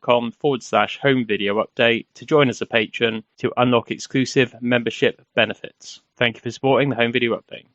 patreon.com/home video update to join as a patron to unlock exclusive membership benefits. Thank you for supporting the home video update.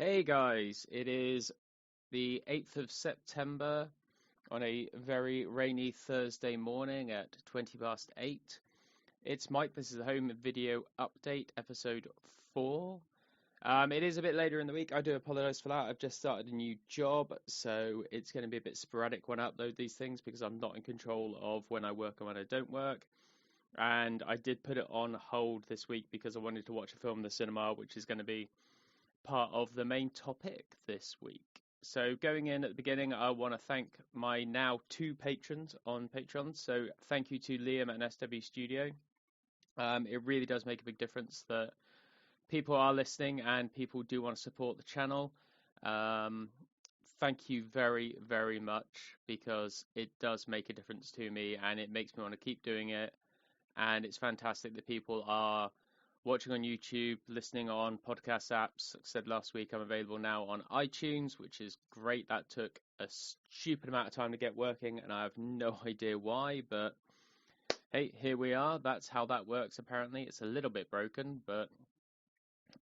Hey guys, it is the 8th of September on a very rainy Thursday morning at 20 past 8. It's Mike, this is the Home Video Update, episode 4. It is a bit later in the week, I do apologise for that. I've just started a new job, so it's going to be a bit sporadic when I upload these things because I'm not in control of when I work and when I don't work. And I did put it on hold this week because I wanted to watch a film in the cinema, which is going to be part of the main topic this week. So going in at the beginning, I want to thank my now 2 patrons on Patreon. So thank you to Liam and SW Studio. It really does make a big difference that people are listening and people do want to support the channel. Thank you very, very much because it does make a difference to me and it makes me want to keep doing it. And it's fantastic that people are watching on YouTube, listening on podcast apps. Like I said last week, I'm available now on iTunes, which is great. That took a stupid amount of time to get working, and I have no idea why, but hey, here we are. That's how that works, apparently. It's a little bit broken, but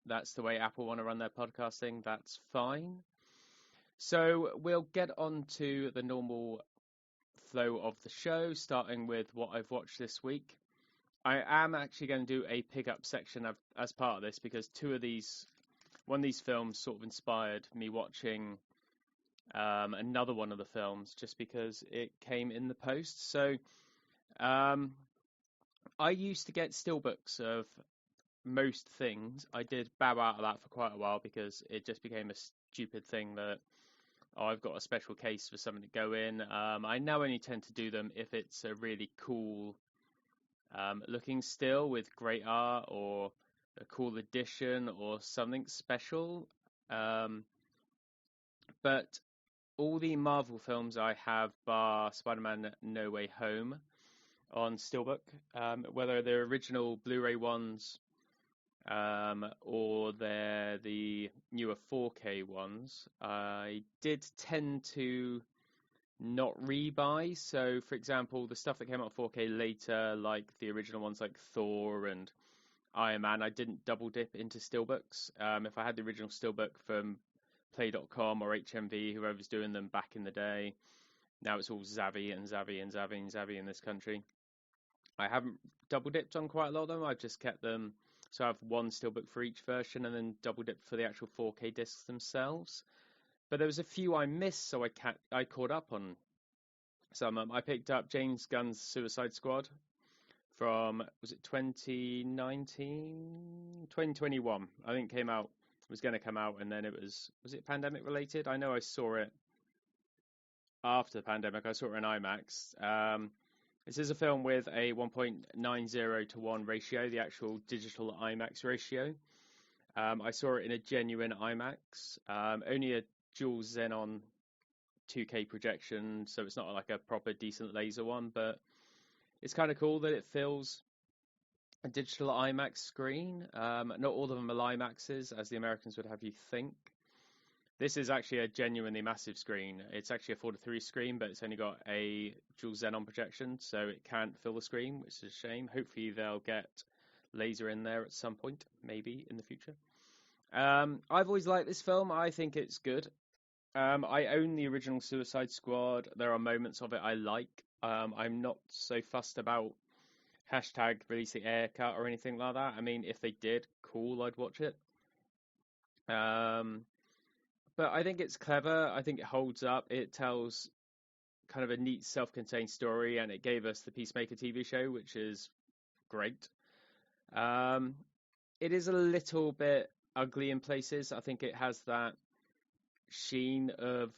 that's the way Apple want to run their podcasting. That's fine. So we'll get on to the normal flow of the show, starting with what I've watched this week. I am actually going to do a pick-up section as part of this because one of these films sort of inspired me watching another one of the films just because it came in the post. So I used to get steelbooks of most things. I did bow out of that for quite a while because it just became a stupid thing that I've got a special case for something to go in. I now only tend to do them if it's a really cool looking still with great art or a cool edition or something special. But all the Marvel films I have bar Spider-Man No Way Home on Steelbook, whether they're original Blu-ray ones or they're the newer 4K ones, I did tend to not rebuy. So, for example, the stuff that came out 4K later, like the original ones like Thor and Iron Man, I didn't double dip into steelbooks. If I had the original steelbook from Play.com or HMV, whoever's doing them back in the day, now it's all Zavvi and Zavvi and Zavvi and Zavvi in this country. I haven't double dipped on quite a lot of them. I've just kept them So I have one steelbook for each version and then double dip for the actual 4K discs themselves. But there was a few I missed, so I caught up on some. I picked up James Gunn's Suicide Squad from, was it 2019? 2021, I think was going to come out, and then was it pandemic related? I know I saw it after the pandemic. I saw it in IMAX. This is a film with a 1.90 to 1 ratio, the actual digital IMAX ratio. I saw it in a genuine IMAX, only a dual Xenon 2K projection, so it's not like a proper decent laser one, but it's kind of cool that it fills a digital IMAX screen. Not all of them are IMAXs, as the Americans would have you think. This is actually a genuinely massive screen. It's actually a 4:3 screen, but it's only got a dual Xenon projection, so it can't fill the screen, which is a shame. Hopefully they'll get laser in there at some point, maybe in the future. I've always liked this film. I think it's good. I own the original Suicide Squad. There are moments of it I like. I'm not so fussed about hashtag release the air cut or anything like that. I mean, if they did, cool, I'd watch it. But I think it's clever. I think it holds up. It tells kind of a neat self-contained story, and it gave us the Peacemaker TV show, which is great. It is a little bit ugly in places. I think it has that sheen of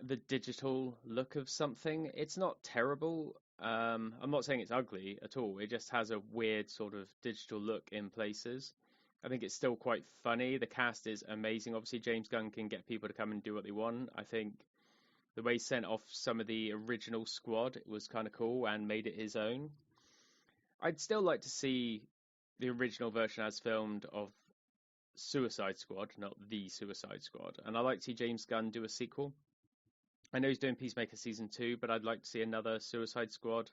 the digital look of something. It's not terrible. I'm not saying it's ugly at all. It just has a weird sort of digital look in places. I think it's still quite funny. The cast is amazing. Obviously, James Gunn can get people to come and do what they want. I think the way he sent off some of the original squad was kind of cool and made it his own. I'd still like to see the original version as filmed of Suicide Squad, not the Suicide Squad. And I'd like to see James Gunn do a sequel. I know he's doing Peacemaker Season 2, but I'd like to see another Suicide Squad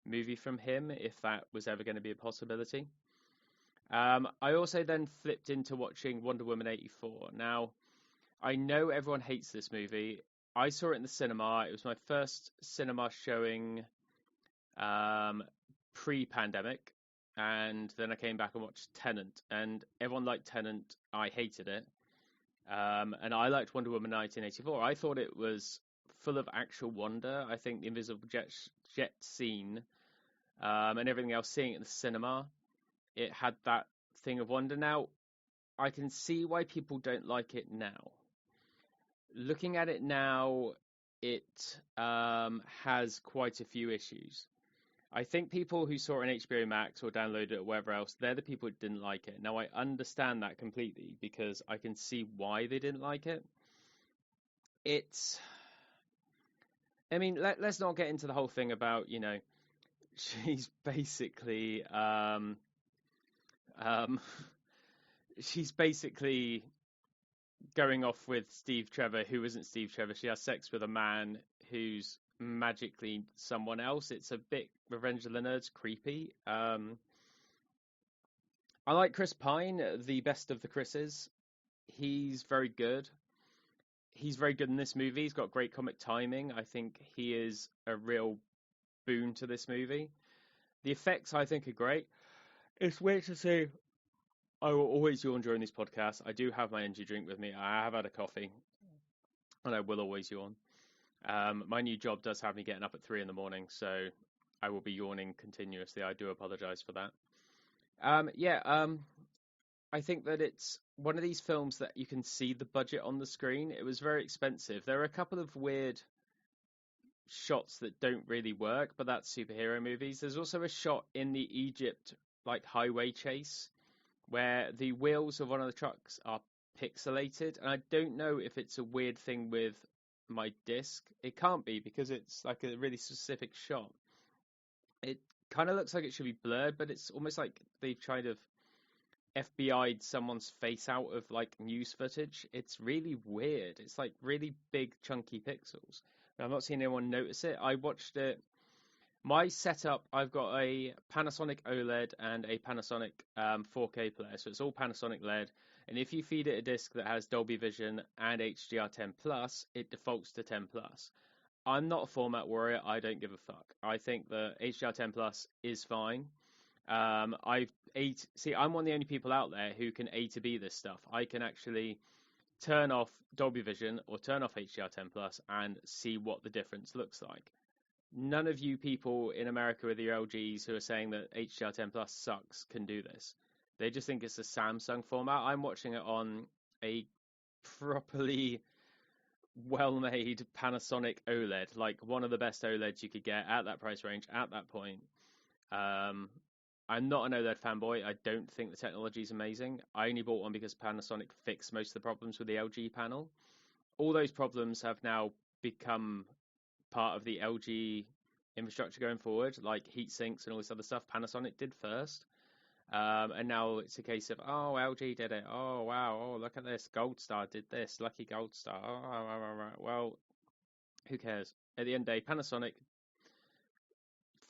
movie from him, if that was ever going to be a possibility. I also then flipped into watching Wonder Woman 84. Now, I know everyone hates this movie. I saw it in the cinema. It was my first cinema showing pre-pandemic. And then I came back and watched Tenet. And everyone liked Tenet. I hated it. And I liked Wonder Woman 1984. I thought it was full of actual wonder. I think the invisible jet scene and everything else, seeing it in the cinema, it had that thing of wonder. Now, I can see why people don't like it now. Looking at it now, it has quite a few issues. I think people who saw it on HBO Max or downloaded it or wherever else, they're the people who didn't like it. Now, I understand that completely because I can see why they didn't like it. I mean, let's not get into the whole thing about, she's basically, she's basically going off with Steve Trevor, who isn't Steve Trevor. She has sex with a man who's magically someone else. It's a bit Revenge of the Nerds creepy. I like Chris Pine, the best of the Chris's. He's very good. He's very good in this movie. He's got great comic timing. I think he is a real boon to this movie. The effects, I think, are great. It's weird to see. I will always yawn during these podcasts. I do have my energy drink with me. I have had a coffee, and I will always yawn. My new job does have me getting up at 3 a.m, so I will be yawning continuously. I do apologize for that. I think that it's one of these films that you can see the budget on the screen. It was very expensive. There are a couple of weird shots that don't really work, but that's superhero movies. There's also a shot in the Egypt highway chase where the wheels of one of the trucks are pixelated, and I don't know if it's a weird thing with my disc. It can't be because it's like a really specific shot. It kind of looks like it should be blurred, but it's almost like they've tried to FBI'd someone's face out of news footage. It's really weird. It's like really big chunky pixels. I've not seen anyone notice it. I watched it. My setup, I've got a Panasonic OLED and a Panasonic 4K player, so it's all Panasonic LED. And if you feed it a disc that has Dolby Vision and HDR10+, it defaults to 10+. I'm not a format warrior. I don't give a fuck. I think the HDR10+ is fine. I'm one of the only people out there who can A to B this stuff. I can actually turn off Dolby Vision or turn off HDR10 Plus and see what the difference looks like. None of you people in America with your LGs who are saying that HDR10 Plus sucks can do this. They just think it's a Samsung format. I'm watching it on a properly well-made Panasonic OLED, like one of the best OLEDs you could get at that price range at that point. I'm not an OLED fanboy. I don't think the technology is amazing. I only bought one because Panasonic fixed most of the problems with the LG panel. All those problems have now become part of the LG infrastructure going forward, like heat sinks and all this other stuff. Panasonic did first. And now it's a case of, oh, LG did it. Oh, wow. Oh, look at this. Gold Star did this. Lucky Gold Star. Oh, well, who cares? At the end of the day, Panasonic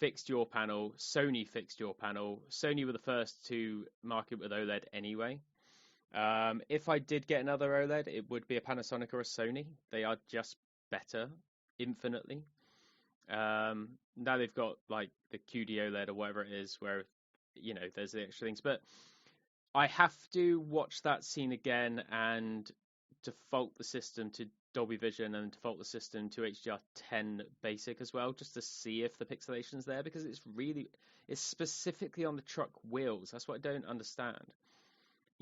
fixed your panel. Sony fixed your panel. Sony were the first to market with OLED anyway. If I did get another OLED, it would be a Panasonic or a Sony. They are just better, infinitely. Now they've got like the QD OLED or whatever it is, where there's the extra things. But I have to watch that scene again and default the system to Dolby Vision and default the system to HDR10 basic as well, just to see if the pixelation's there, because it's specifically on the truck wheels. That's what I don't understand.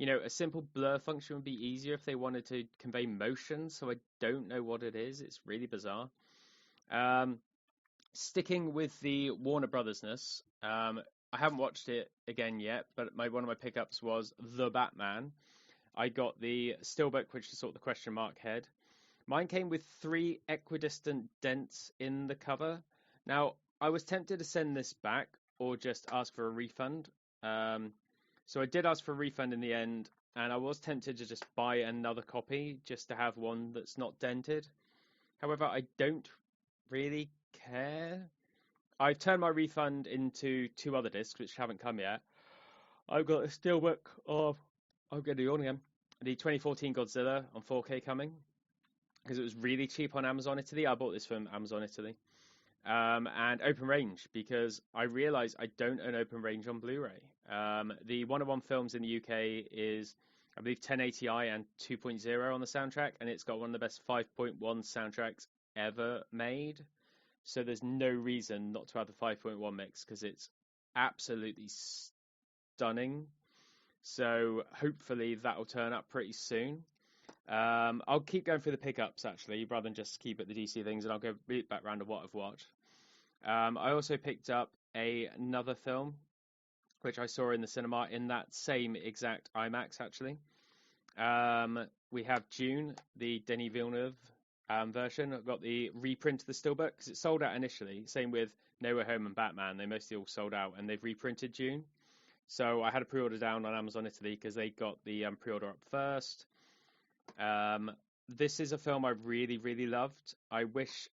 A simple blur function would be easier if they wanted to convey motion, so I don't know what it is. It's really bizarre. Sticking with the Warner Brothers-ness, I haven't watched it again yet, but one of my pickups was The Batman. I got the Steelbook, which is sort of the question mark head. Mine came with 3 equidistant dents in the cover. Now, I was tempted to send this back or just ask for a refund. So I did ask for a refund in the end, and I was tempted to just buy another copy just to have one that's not dented. However, I don't really care. I've turned my refund into 2 other discs, which haven't come yet. I've got a Steelbook of, I'm going to yawn again, the 2014 Godzilla on 4K coming, because it was really cheap on Amazon Italy. I bought this from Amazon Italy. And Open Range, because I realised I don't own Open Range on Blu-ray. The 101 Films in the UK is, I believe, 1080i and 2.0 on the soundtrack, and it's got one of the best 5.1 soundtracks ever made. So there's no reason not to have the 5.1 mix, because it's absolutely stunning. So hopefully that'll turn up pretty soon. I'll keep going through the pickups, actually, rather than just keep at the DC things, and I'll go back around to what I've watched. I also picked up another film, which I saw in the cinema in that same exact IMAX, actually. We have Dune, the Denis Villeneuve version. I've got the reprint of the Steelbook, because it sold out initially. Same with No Way Home and Batman. They mostly all sold out, and they've reprinted Dune. So I had a pre-order down on Amazon Italy, because they got the pre-order up first. This is a film I really, really loved. I wish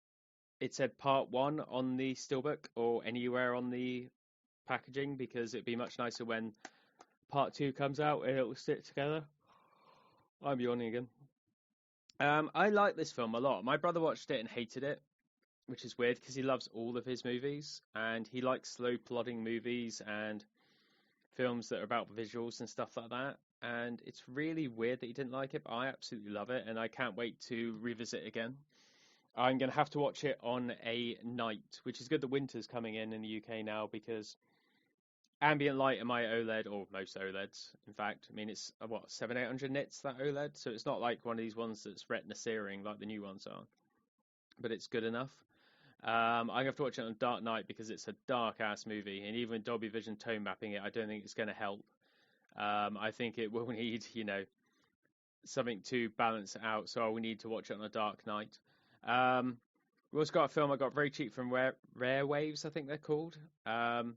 it said part 1 on the Steelbook or anywhere on the packaging, because it'd be much nicer when part 2 comes out and it'll sit together. I'm yawning again. I like this film a lot. My brother watched it and hated it, which is weird, because he loves all of his movies, and he likes slow plodding movies and films that are about visuals and stuff like that. And it's really weird that he didn't like it, but I absolutely love it, and I can't wait to revisit it again. I'm going to have to watch it on a night, which is good that winter's coming in the UK now, because ambient light in my OLED, or most OLEDs, in fact, I mean, it's, 700-800 nits, that OLED, so it's not like one of these ones that's retina searing like the new ones are, but it's good enough. I'm going to have to watch it on a dark night, because it's a dark-ass movie, and even with Dolby Vision tone mapping it, I don't think it's going to help. I think it will need, something to balance it out, so I will need to watch it on a dark night. We also got a film I got very cheap from Rare Waves, I think they're called. And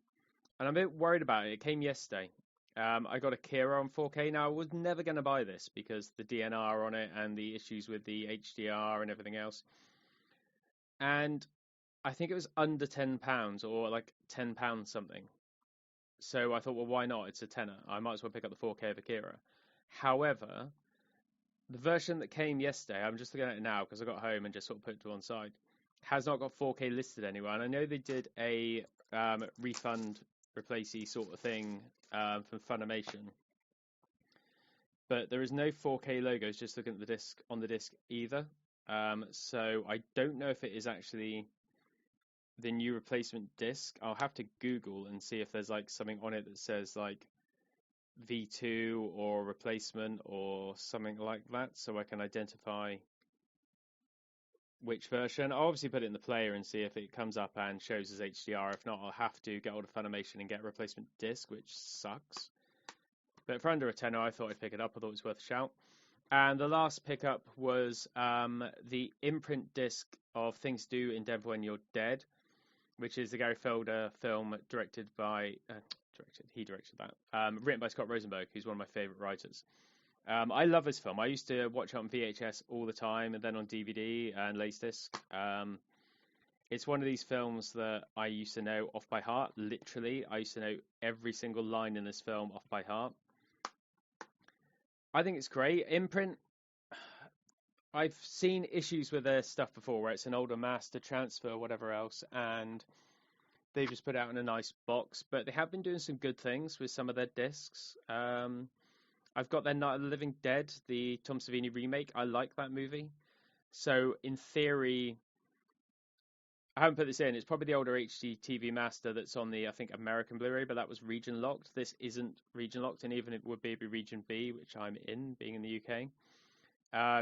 I'm a bit worried about it. It came yesterday. I got Akira on 4K. Now, I was never going to buy this because the DNR on it and the issues with the HDR and everything else. And I think it was under £10, or like £10 something. So I thought, well, why not? It's a tenner. I might as well pick up the 4K of Akira. However, the version that came yesterday, I'm just looking at it now because I got home and just sort of put it to one side, has not got 4K listed anywhere. And I know they did a refund replacey sort of thing from Funimation. But there is no 4K logos. Just looking at the disc on the disc either. So I don't know if it is actually the new replacement disc. I'll have to Google and see if there's like something on it that says like V2 or replacement or something like that, so I can identify which version. I'll obviously put it in the player and see if it comes up and shows as HDR. If not, I'll have to get hold of Funimation and get a replacement disc, which sucks. But for under a tenner, I thought I'd pick it up. I thought it was worth a shout. And the last pickup was the imprint disc of Things to Do in Denver When You're Dead, which is the Gary Felder film directed by... he directed that. Written by Scott Rosenberg, who's one of my favourite writers. I love this film. I used to watch it on VHS all the time and then on DVD and Laserdisc. It's one of these films that I used to know off by heart. Literally, I used to know every single line in this film off by heart. I think it's great. Imprint, I've seen issues with their stuff before where it's an older master transfer, whatever else, and they just put it out in a nice box. But they have been doing some good things with some of their discs. I've got their Night of the Living Dead, the Tom Savini remake. I like that movie. So in theory, I haven't put this in. It's probably the older HD TV master that's on the, I think, American Blu-ray, but that was region locked. This isn't region locked, and even it would be region B, which I'm in, being in the UK.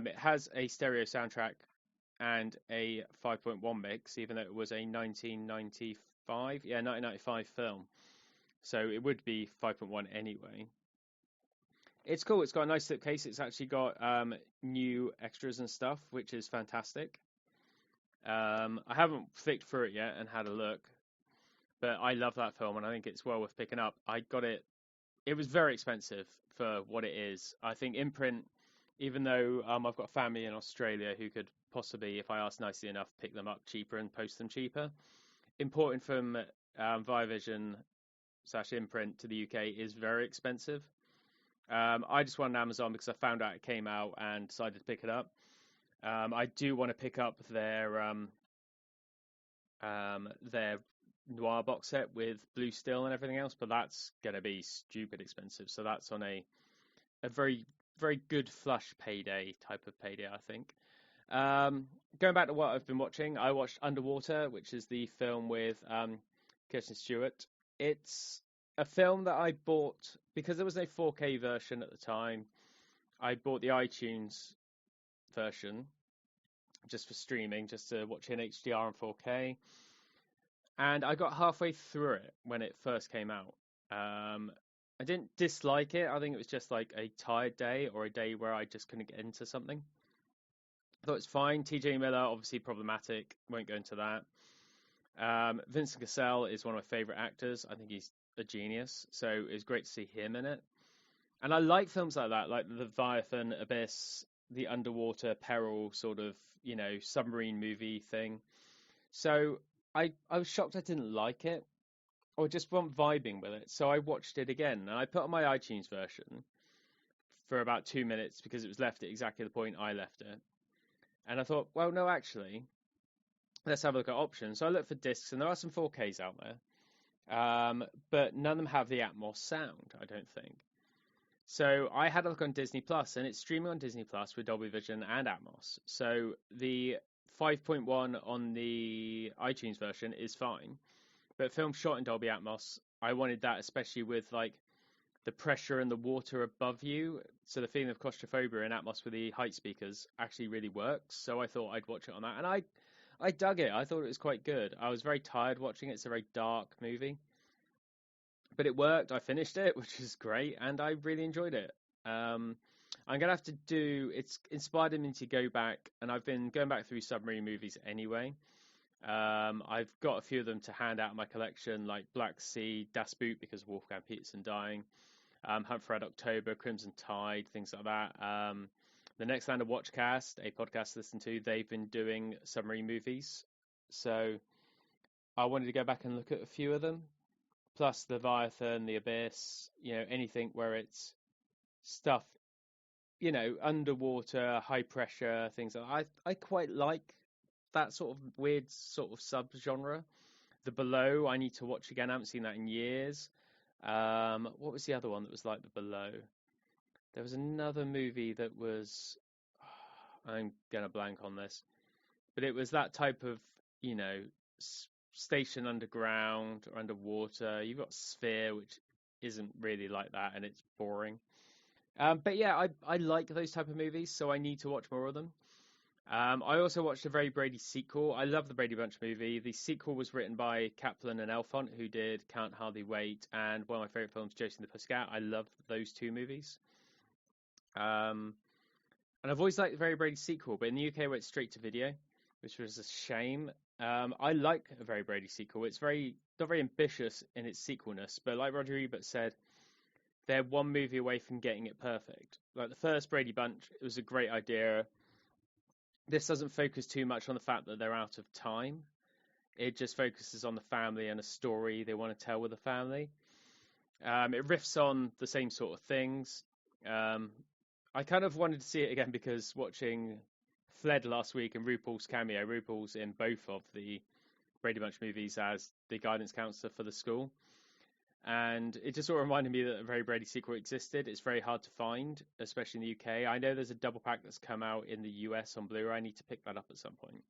It has a stereo soundtrack and a 5.1 mix, even though it was a 1995 film. So it would be 5.1 anyway. It's cool. It's got a nice slipcase. It's actually got new extras and stuff, which is fantastic. I haven't flicked through it yet and had a look, but I love that film and I think it's well worth picking up. I got it. It was very expensive for what it is. I think imprint, even though I've got family in Australia who could possibly, if I asked nicely enough, pick them up cheaper and post them cheaper. Importing from Viavision/imprint to the UK is very expensive. I just went on Amazon because I found out it came out and decided to pick it up. I do want to pick up their Noir box set with Blue Steel and everything else, but that's going to be stupid expensive. So that's on a very, very good flush payday type of payday, I think. Going back to what I've been watching, I watched Underwater, which is the film with Kirsten Stewart. It's a film that I bought because there was no 4K version at the time. I bought the iTunes version just for streaming, just to watch it in HDR and 4K. And I got halfway through it when it first came out. I didn't dislike it. I think it was just like a tired day or a day where I just couldn't get into something. I thought it's fine. TJ Miller, obviously problematic. Won't go into that. Vincent Cassel is one of my favorite actors. I think he's a genius. So it was great to see him in it. And I like films like that, like the Leviathan, Abyss, the underwater peril sort of, submarine movie thing. So I was shocked I didn't like it or just wasn't vibing with it. So I watched it again and I put on my iTunes version for about 2 minutes because it was left at exactly the point I left it. And I thought, well, no, actually, let's have a look at options. So I looked for discs and there are some 4Ks out there, but none of them have the Atmos sound, I don't think. So I had a look on Disney Plus, and it's streaming on Disney Plus with Dolby Vision and Atmos. So the 5.1 on the iTunes version is fine, but film shot in Dolby Atmos, I wanted that, especially with like the pressure and the water above you. So the feeling of claustrophobia in Atmos with the height speakers actually really works. So I thought I'd watch it on that, and I dug it. I thought it was quite good. I was very tired watching it. It's a very dark movie. But it worked. I finished it, which is great, and I really enjoyed it. I'm going to have to it's inspired me to go back, and I've been going back through submarine movies anyway. I've got a few of them to hand out in my collection, like Black Sea, Das Boot, because of Wolfgang Petersen dying, Hunt for Red October, Crimson Tide, things like that. The Next Lander Watchcast, a podcast to listen to, they've been doing submarine movies. So I wanted to go back and look at a few of them. Plus the Leviathan, the Abyss, anything where it's stuff, underwater, high pressure, things like that. I quite like that sort of weird sort of sub-genre The Below, I need to watch again. I haven't seen that in years. What was the other one that was like The Below? There was another movie that was. I'm gonna blank on this, but it was that type of, you know, station underground or underwater. You've got Sphere, which isn't really like that, and it's boring. But yeah, I like those type of movies, so I need to watch more of them. I also watched the Very Brady sequel. I love the Brady Bunch movie. The sequel was written by Kaplan and Elfont, who did Can't Hardly Wait and one of my favorite films, Josie and the Pussycat. I love those two movies. Um, and I've always liked the Very Brady sequel, but in the UK, it went straight to video, which was a shame. I like a Very Brady sequel. It's not very ambitious in its sequelness, but like Roger Ebert said, they're one movie away from getting it perfect. Like the first Brady Bunch, it was a great idea. This doesn't focus too much on the fact that they're out of time. It just focuses on the family and a story they want to tell with the family. It riffs on the same sort of things. I kind of wanted to see it again because watching Fled last week and RuPaul's cameo, RuPaul's in both of the Brady Bunch movies as the guidance counselor for the school. And it just sort of reminded me that a Very Brady sequel existed. It's very hard to find, especially in the UK. I know there's a double pack that's come out in the US on Blu-ray. I need to pick that up at some point.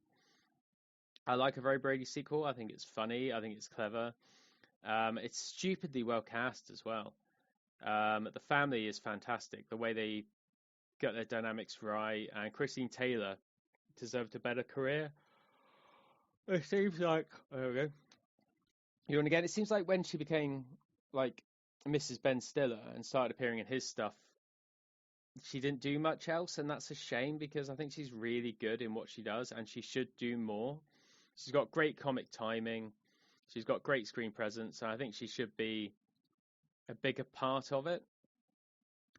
I like a Very Brady sequel. I think it's funny. I think it's clever. It's stupidly well cast as well. The family is fantastic. The way they got their dynamics right, and Christine Taylor deserved a better career. It seems like there we go. You want again? It seems like when she became like Mrs. Ben Stiller and started appearing in his stuff, she didn't do much else, and that's a shame because I think she's really good in what she does, and she should do more. She's got great comic timing, she's got great screen presence, and I think she should be a bigger part of it.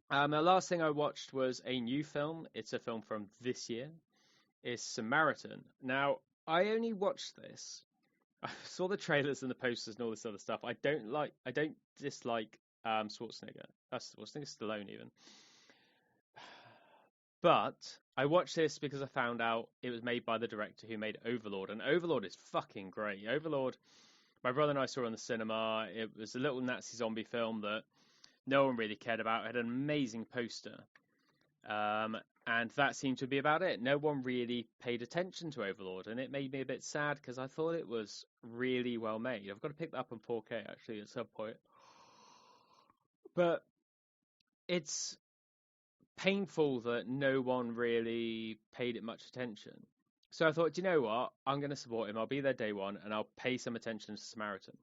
The last thing I watched was a new film. It's a film from this year. It's Samaritan. Now, I only watched this. I saw the trailers and the posters and all this other stuff. I don't dislike Schwarzenegger. That's Schwarzenegger, Stallone even. But I watched this because I found out it was made by the director who made Overlord, and Overlord is fucking great. Overlord, my brother and I saw it in the cinema. It was a little Nazi zombie film that no one really cared about. It had an amazing poster. And that seemed to be about it. No one really paid attention to Overlord, and it made me a bit sad because I thought it was really well made. I've got to pick that up in 4K actually at some point. But it's painful that no one really paid it much attention. So I thought, do you know what? I'm going to support him. I'll be there day one, and I'll pay some attention to Samaritan.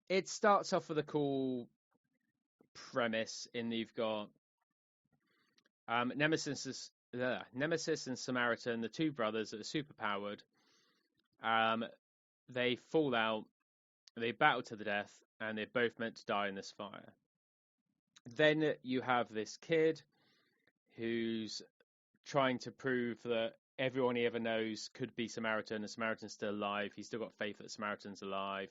It starts off with a cool premise in that you've got Nemesis and Samaritan, the two brothers that are super powered. They fall out, they battle to the death, and they're both meant to die in this fire. Then you have this kid who's trying to prove that everyone he ever knows could be Samaritan, and Samaritan's still alive. He's still got faith that Samaritan's alive.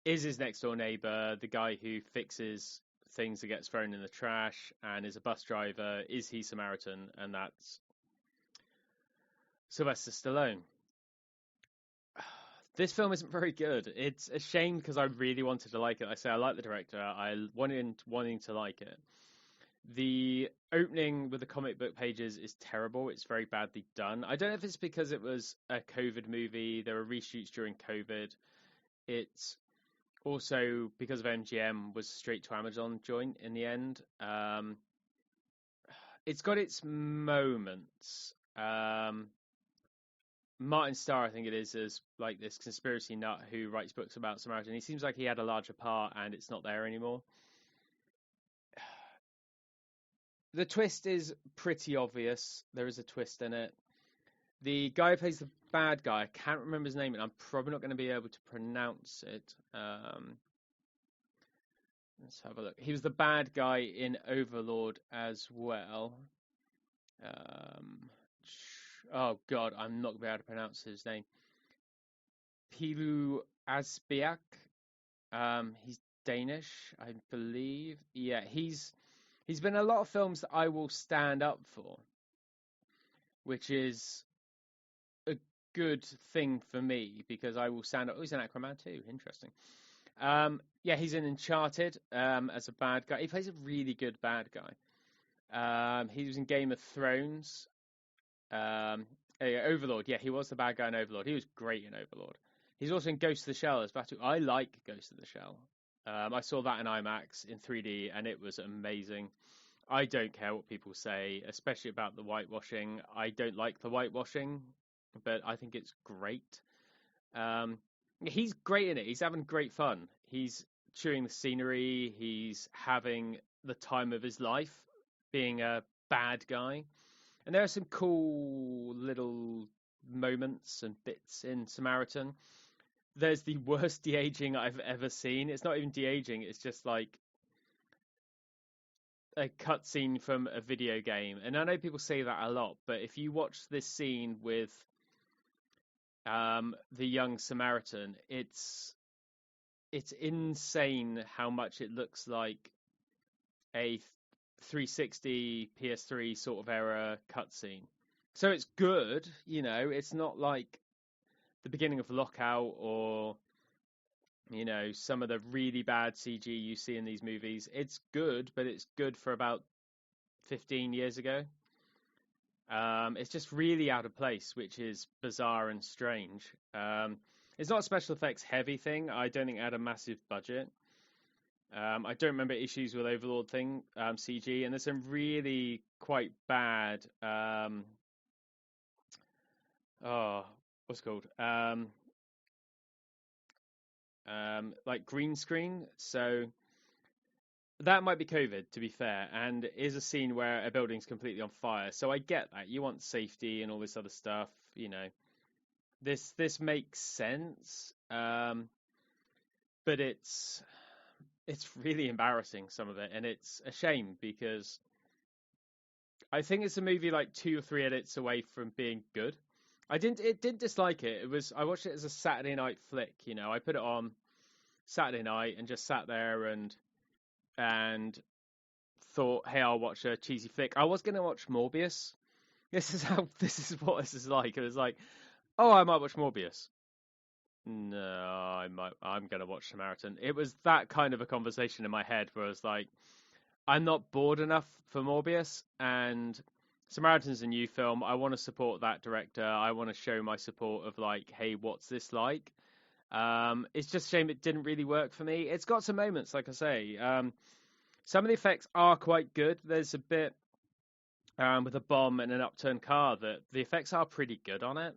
Is his next door neighbor the guy who fixes things that gets thrown in the trash and is a bus driver? Is he Samaritan? And that's Sylvester Stallone. This film isn't very good. It's a shame because I really wanted to like it. I say I like the director. I wanting to like it. The opening with the comic book pages is terrible. It's very badly done. I don't know if it's because it was a COVID movie. There were reshoots during COVID. It's also because of MGM was straight to Amazon joint in the end. It's got its moments. Martin Starr, I think it is like this conspiracy nut who writes books about Samaritan. He seems like he had a larger part, and it's not there anymore. The twist is pretty obvious. There is a twist in it. The guy who plays the bad guy, I can't remember his name, and I'm probably not going to be able to pronounce it. Let's have a look. He was the bad guy in Overlord as well. Oh God, I'm not going to be able to pronounce his name. Pilu Asbjørn. He's Danish, I believe. Yeah, he's been in a lot of films that I will stand up for. which is a good thing for me because I will stand up. Oh, he's an Aquaman too. Interesting. Yeah, he's in Uncharted as a bad guy. He plays a really good bad guy. He was in Game of Thrones. Overlord. Yeah, he was the bad guy in Overlord. He was great in Overlord. He's also in Ghost of the Shell as Batu. I like Ghost of the Shell. I saw that in IMAX in 3D and it was amazing. I don't care what people say, especially about the whitewashing. I don't like the whitewashing, but I think it's great. He's great in it. He's having great fun. He's chewing the scenery. He's having the time of his life being a bad guy. And there are some cool little moments and bits in Samaritan. There's the worst de-aging I've ever seen. It's not even de-aging. It's just like a cutscene from a video game. And I know people say that a lot, but if you watch this scene with the young Samaritan, it's insane how much it looks like a 360 PS3 sort of era cutscene. So it's good, it's not like the beginning of Lockout or some of the really bad CG you see in these movies. It's good, but it's good for about 15 years ago. It's just really out of place, which is bizarre and strange. It's not a special effects heavy thing. I don't think it had a massive budget. I don't remember issues with Overlord CG, and there's some really quite bad. What's it called? Like green screen. So that might be COVID, to be fair, and is a scene where a building's completely on fire. So I get that you want safety and all this other stuff. This makes sense, but it's really embarrassing, some of it, and it's a shame because I think it's a movie like 2 or 3 edits away from being good. I didn't dislike it. I watched it as a Saturday night flick. I put it on Saturday night and just sat there and thought, hey, I'll watch a cheesy flick. I was going to watch Morbius. This is what this is like. It was like, oh, I might watch Morbius. No, I'm going to watch Samaritan. It was that kind of a conversation in my head where I was like, I'm not bored enough for Morbius, and Samaritan's a new film. I want to support that director. I want to show my support of like, hey, what's this like? It's just a shame it didn't really work for me. It's got some moments, like I say. Some of the effects are quite good. There's a bit with a bomb and an upturned car that the effects are pretty good on it.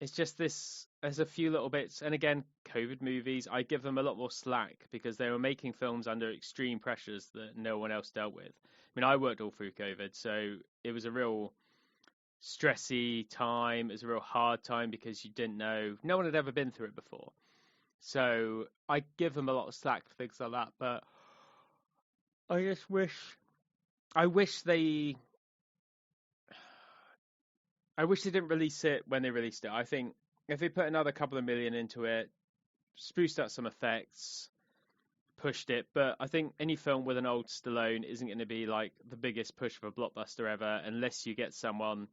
It's just there's a few little bits, and again, COVID movies, I give them a lot more slack because they were making films under extreme pressures that no one else dealt with. I mean, I worked all through COVID, so it was a real stressy time. It was a real hard time because you didn't know, no one had ever been through it before. So I give them a lot of slack for things like that, but I just wish they didn't release it when they released it. I think if they put another couple of million into it, spruced up some effects, pushed it, but I think any film with an old Stallone isn't going to be like the biggest push of a blockbuster ever unless you get someone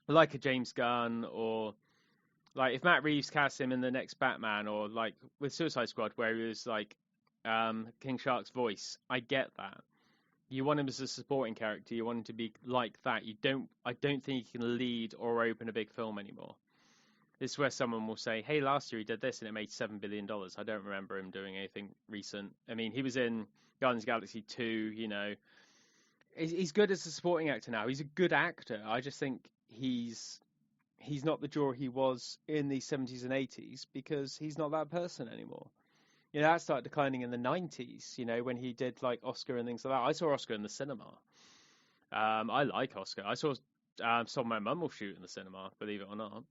like a James Gunn, or like if Matt Reeves casts him in the next Batman, or like with Suicide Squad where he was like King Shark's voice. I get that. You want him as a supporting character. You want him to be like that. I don't think he can lead or open a big film anymore. This is where someone will say, hey, last year he did this and it made $7 billion. I don't remember him doing anything recent. I mean, he was in Guardians of the Galaxy 2, He's good as a supporting actor now. He's a good actor. I just think he's not the draw he was in the 70s and 80s because he's not that person anymore. That started declining in the 90s, when he did like Oscar and things like that. I saw Oscar in the cinema. I like Oscar. I saw My Mum Will Shoot in the cinema, believe it or not.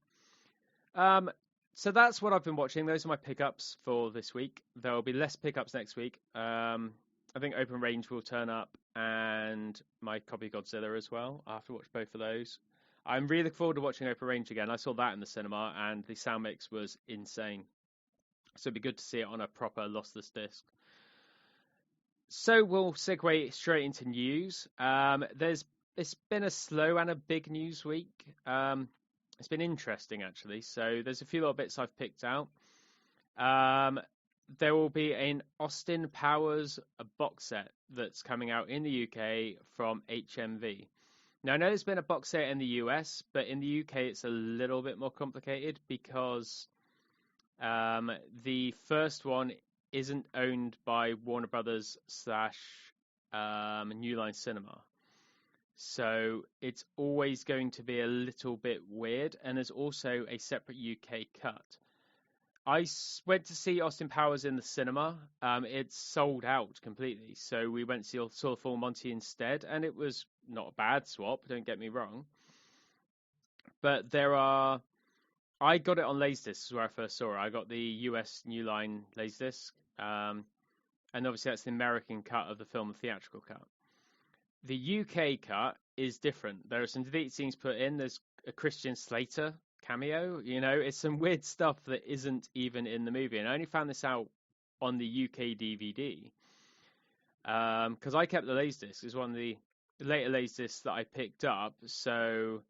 So that's what I've been watching. Those are my pickups for this week. There will be less pickups next week. I think Open Range will turn up and my copy of Godzilla as well. I have to watch both of those. I'm really looking forward to watching Open Range again. I saw that in the cinema and the sound mix was insane. So it'd be good to see it on a proper lossless disc. So we'll segue straight into news. There's it's been a slow and a big news week. It's been interesting actually. So there's a few little bits I've picked out. Um, there will be an Austin Powers box set that's coming out in the UK from HMV. Now I know there's been a box set in the US, but in the UK it's a little bit more complicated because the first one isn't owned by Warner Brothers slash New Line Cinema. So it's always going to be a little bit weird, and there's also a separate UK cut. I went to see Austin Powers in the cinema. It's sold out completely, so we went to saw Full Monty instead, and it was not a bad swap. Don't get me wrong, but I got it on Laserdisc. This is where I first saw it. I got the US New Line Laserdisc, and obviously that's the American cut of the film, the theatrical cut. The UK cut is different. There are some deleted scenes put in. There's a Christian Slater cameo. It's some weird stuff that isn't even in the movie. And I only found this out on the UK DVD because I kept the Laserdisc. It's one of the later Laserdiscs that I picked up. So,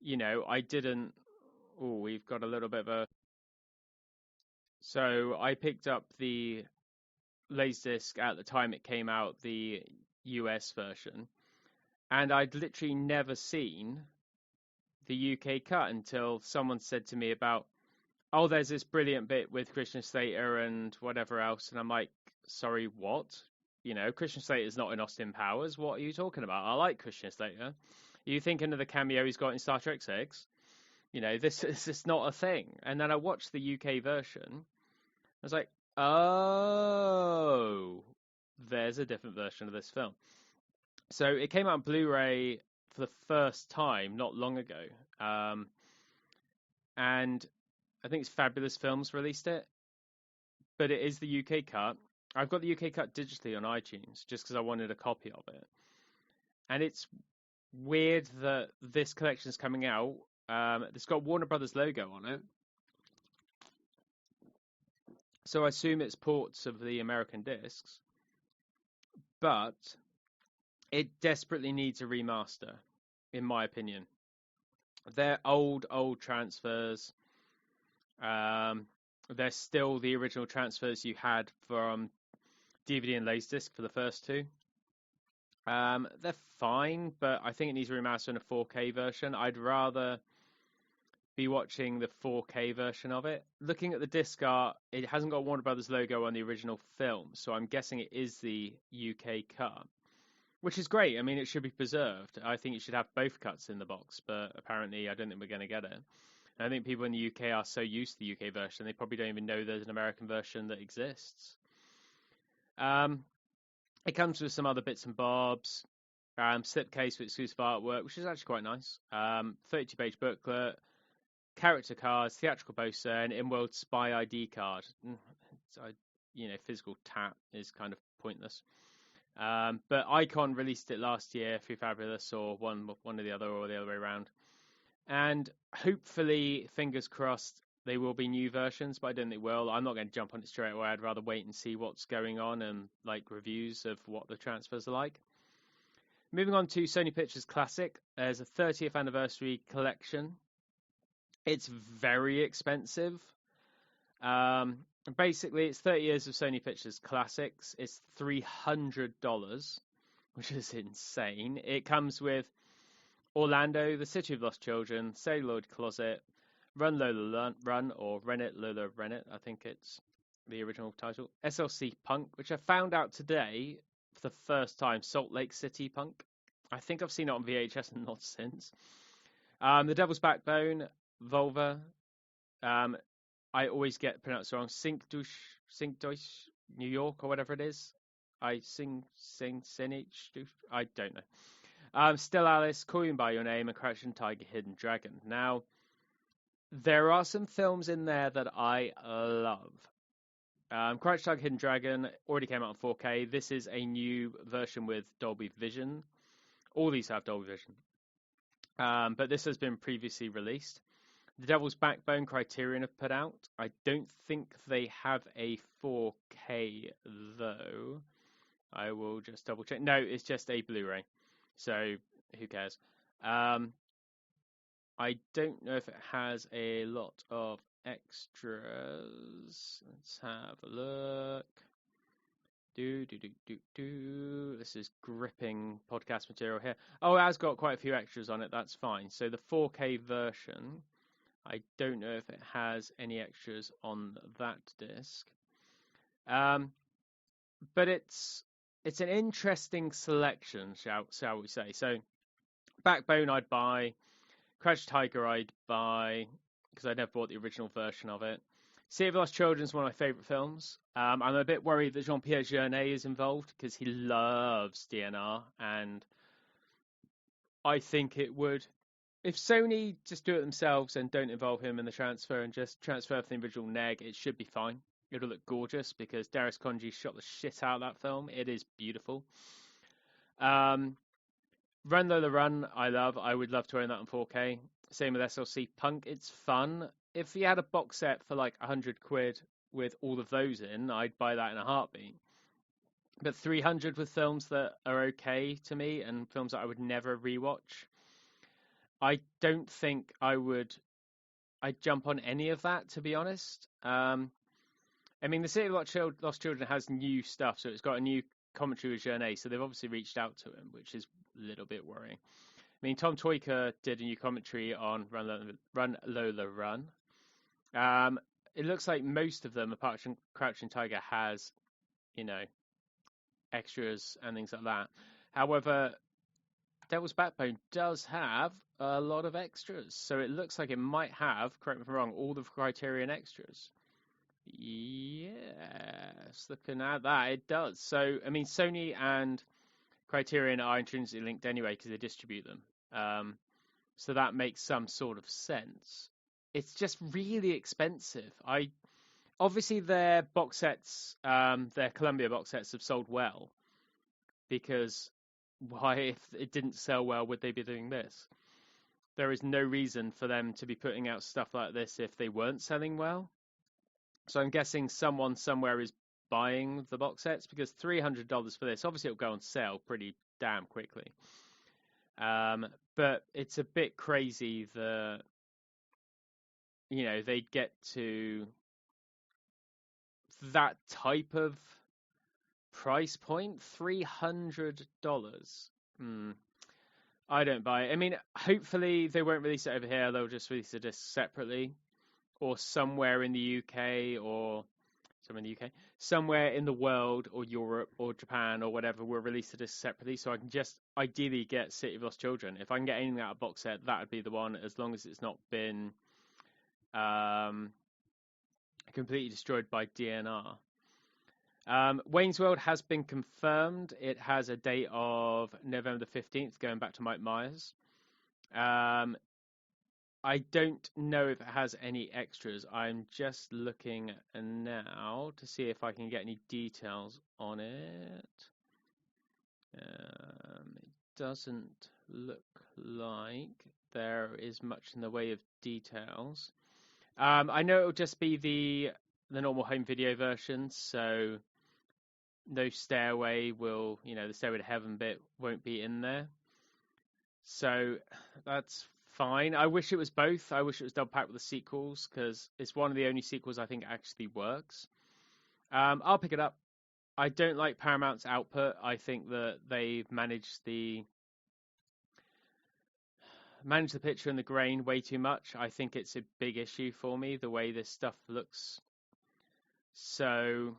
I didn't. Oh, we've got a little bit of a. So I picked up the Laserdisc at the time it came out, the US version, and I'd literally never seen the UK cut until someone said to me about, oh, there's this brilliant bit with Christian Slater and whatever else, and I'm like, sorry, what? Christian Slater's not in Austin Powers. What are you talking about? I like Christian Slater. Are you thinking of the cameo he's got in Star Trek 6? This is not a thing. And then I watched the UK version. I was like, oh, there's a different version of this film. So it came out on Blu-ray for the first time not long ago. And I think it's Fabulous Films released it. But it is the UK cut. I've got the UK cut digitally on iTunes just because I wanted a copy of it. And it's weird that this collection is coming out. It's got Warner Brothers logo on it. So I assume it's ports of the American discs. But it desperately needs a remaster, in my opinion. They're old transfers. They're still the original transfers you had from DVD and Laserdisc for the first two. They're fine, but I think it needs a remaster in a 4K version. I'd rather be watching the 4K version of it. Looking at the disc art, it hasn't got Warner Brothers logo on the original film, so I'm guessing it is the UK cut, which is great. I mean, it should be preserved. I think you should have both cuts in the box, but apparently I don't think we're going to get it. I think people in the UK are so used to the UK version, they probably don't even know there's an American version that exists. It comes with some other bits and bobs. Slipcase with exclusive artwork, which is actually quite nice. 32-page booklet, character cards, theatrical poster, and in-world spy ID card. Physical tap is kind of pointless. But Icon released it last year through Fabulous, or one or the other, or the other way around. And hopefully, fingers crossed, they will be new versions, but I don't think they will. I'm not going to jump on it straight away. I'd rather wait and see what's going on and reviews of what the transfers are like. Moving on to Sony Pictures Classic, there's a 30th anniversary collection. It's very expensive. Basically, it's 30 years of Sony Pictures Classics. It's $300, which is insane. It comes with Orlando, The City of Lost Children, Celluloid Closet, Run Lola Run, or Ren It Lola Ren It, I think it's the original title. SLC Punk, which I found out today for the first time, Salt Lake City Punk. I think I've seen it on VHS and not since. The Devil's Backbone, Volva. I always get pronounced wrong. Sink Deutsch, New York, or whatever it is. I don't know. Still Alice, Call You By Your Name, and Crouching Tiger, Hidden Dragon. Now, there are some films in there that I love. Crouching Tiger, Hidden Dragon already came out on 4K. This is a new version with Dolby Vision. All these have Dolby Vision. But this has been previously released. The Devil's Backbone, Criterion have put out. I don't think they have a 4K, though. I will just double check. No, it's just a Blu-ray. So who cares? Um, I don't know if it has a lot of extras. Let's have a look. This is gripping podcast material here. Oh, it has got quite a few extras on it. That's fine. So the 4K version, I don't know if it has any extras on that disc. But it's an interesting selection, shall we say? So Backbone I'd buy, Crouching Tiger I'd buy because I never bought the original version of it. City of Lost Children is one of my favourite films. I'm a bit worried that Jean-Pierre Jeunet is involved because he loves DNR, and I think it would, if Sony just do it themselves and don't involve him in the transfer and just transfer from the original neg, it should be fine. It'll look gorgeous because Darius Khondji shot the shit out of that film. It is beautiful. Run Lola Run, I love. I would love to own that on 4K. Same with SLC Punk. It's fun. If you had a box set for like 100 quid with all of those in, I'd buy that in a heartbeat. But 300 with films that are okay to me and films that I would never rewatch, I don't think I'd jump on any of that, to be honest. I mean, the City of Lost Children has new stuff, so it's got a new commentary with Jeunet, so they've obviously reached out to him, which is a little bit worrying. I mean, Tom Tykwer did a new commentary on Run Lola Run. It looks like most of them, apart from Crouching Tiger, has, extras and things like that. However, Devil's Backbone does have a lot of extras, so it looks like it might have, correct me if I'm wrong, all the Criterion extras. Yes, looking at that, it does. So, I mean, Sony and Criterion are intrinsically linked anyway because they distribute them. So that makes some sort of sense. It's just really expensive. Obviously their box sets, their Columbia box sets have sold well, because why, if it didn't sell well, would they be doing this? There is no reason for them to be putting out stuff like this if they weren't selling well. So I'm guessing someone somewhere is buying the box sets, because $300 for this, obviously it'll go on sale pretty damn quickly. But it's a bit crazy that, they'd get to that type of price point, $300. I don't buy it. I mean, hopefully they won't release it over here. They'll just release it separately, or somewhere in the UK, or somewhere in the world, or Europe, or Japan, or whatever, will release it separately, so I can just ideally get City of Lost Children. If I can get anything out of box set, that would be the one, as long as it's not been completely destroyed by DNR. Wayne's World has been confirmed. It has a date of November the 15th, going back to Mike Myers. I don't know if it has any extras. I'm just looking now to see if I can get any details on it. It doesn't look like there is much in the way of details. I know it'll just be the normal home video version, so no stairway will, the Stairway to Heaven bit won't be in there. So that's fine. I wish it was both. I wish it was double packed with the sequels, because it's one of the only sequels I think actually works. I'll pick it up. I don't like Paramount's output. I think that they've managed the picture and the grain way too much. I think it's a big issue for me, the way this stuff looks. So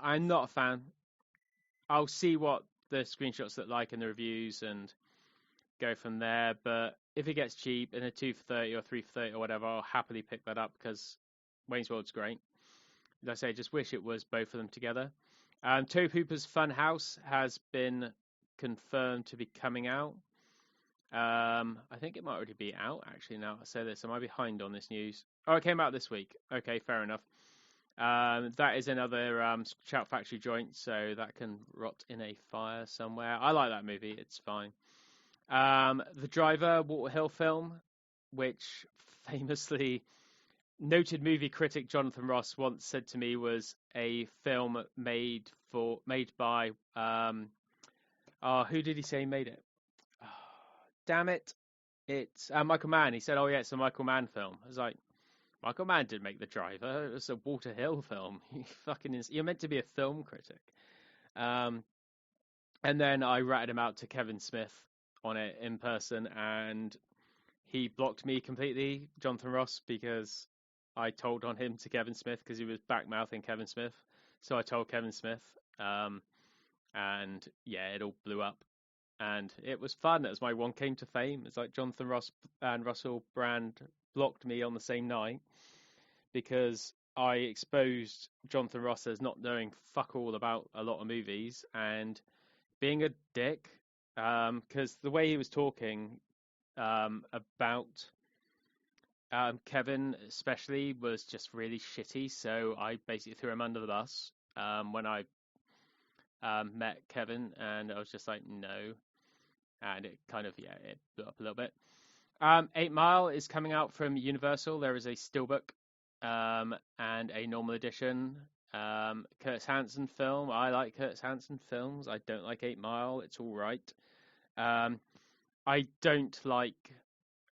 I'm not a fan. I'll see what the screenshots look like and the reviews and go from there. But if it gets cheap in a 2 for 30 or 3 for 30 or whatever, I'll happily pick that up, because Wayne's World's great. As I say, I just wish it was both of them together. Tobe Hooper's Fun House has been confirmed to be coming out. I think it might already be out, actually, now I say this. Am I behind on this news? Oh, it came out this week. Okay, fair enough. That is another Shout Factory joint, so that can rot in a fire somewhere. I like that movie. It's fine. The Driver, Walter Hill film, which famously noted movie critic Jonathan Ross once said to me was a film made by who did he say made it? damn it, it's Michael Mann. He said, oh, yeah, it's a Michael Mann film. I was like, Michael Mann didn't make The Driver. It was a Walter Hill film. You're meant to be a film critic. Um, and then I ratted him out to Kevin Smith on it in person, and he blocked me completely, Jonathan Ross, because I told on him to Kevin Smith because he was back-mouthing Kevin Smith. So I told Kevin Smith, and yeah, it all blew up. And it was fun as my one came to fame. It's like Jonathan Ross and Russell Brand blocked me on the same night because I exposed Jonathan Ross as not knowing fuck all about a lot of movies and being a dick. Because the way he was talking about Kevin, especially, was just really shitty. So I basically threw him under the bus when I met Kevin, and I was just like, no. And it kind of, yeah, it blew up a little bit. 8 Mile is coming out from Universal. There is a steelbook and a normal edition. Curtis Hanson film. I like Curtis Hanson films. I don't like 8 Mile. It's all right. I don't like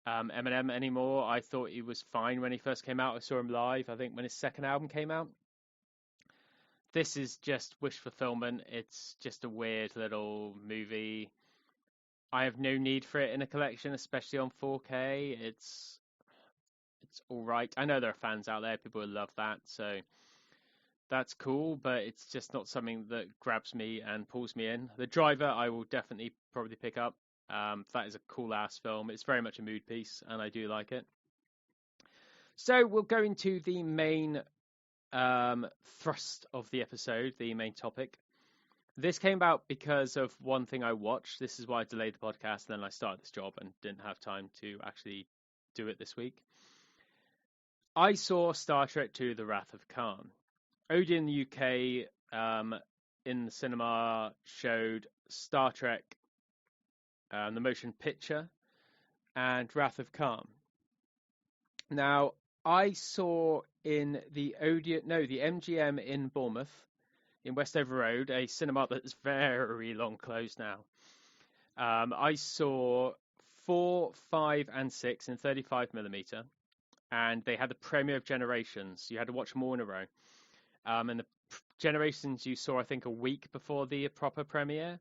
Eminem anymore. I thought he was fine when he first came out. I saw him live, I think, when his second album came out. This is just wish fulfillment. It's just a weird little movie. I have no need for it in a collection, especially on 4K. It's all right. I know there are fans out there, people who love that, so that's cool, but it's just not something that grabs me and pulls me in. The Driver, I will definitely probably pick up. That is a cool-ass film. It's very much a mood piece, and I do like it. So we'll go into the main thrust of the episode, the main topic. This came about because of one thing I watched. This is why I delayed the podcast, and then I started this job and didn't have time to actually do it this week. I saw Star Trek II: The Wrath of Khan. Odeon UK in the cinema showed Star Trek, the motion picture, and Wrath of Khan. Now, I saw in the MGM in Bournemouth, in Westover Road, a cinema that is very long closed now. I saw 4, 5, and 6 in 35mm, and they had the premiere of Generations. You had to watch them all in a row. And the Generations you saw, I think, a week before the proper premiere.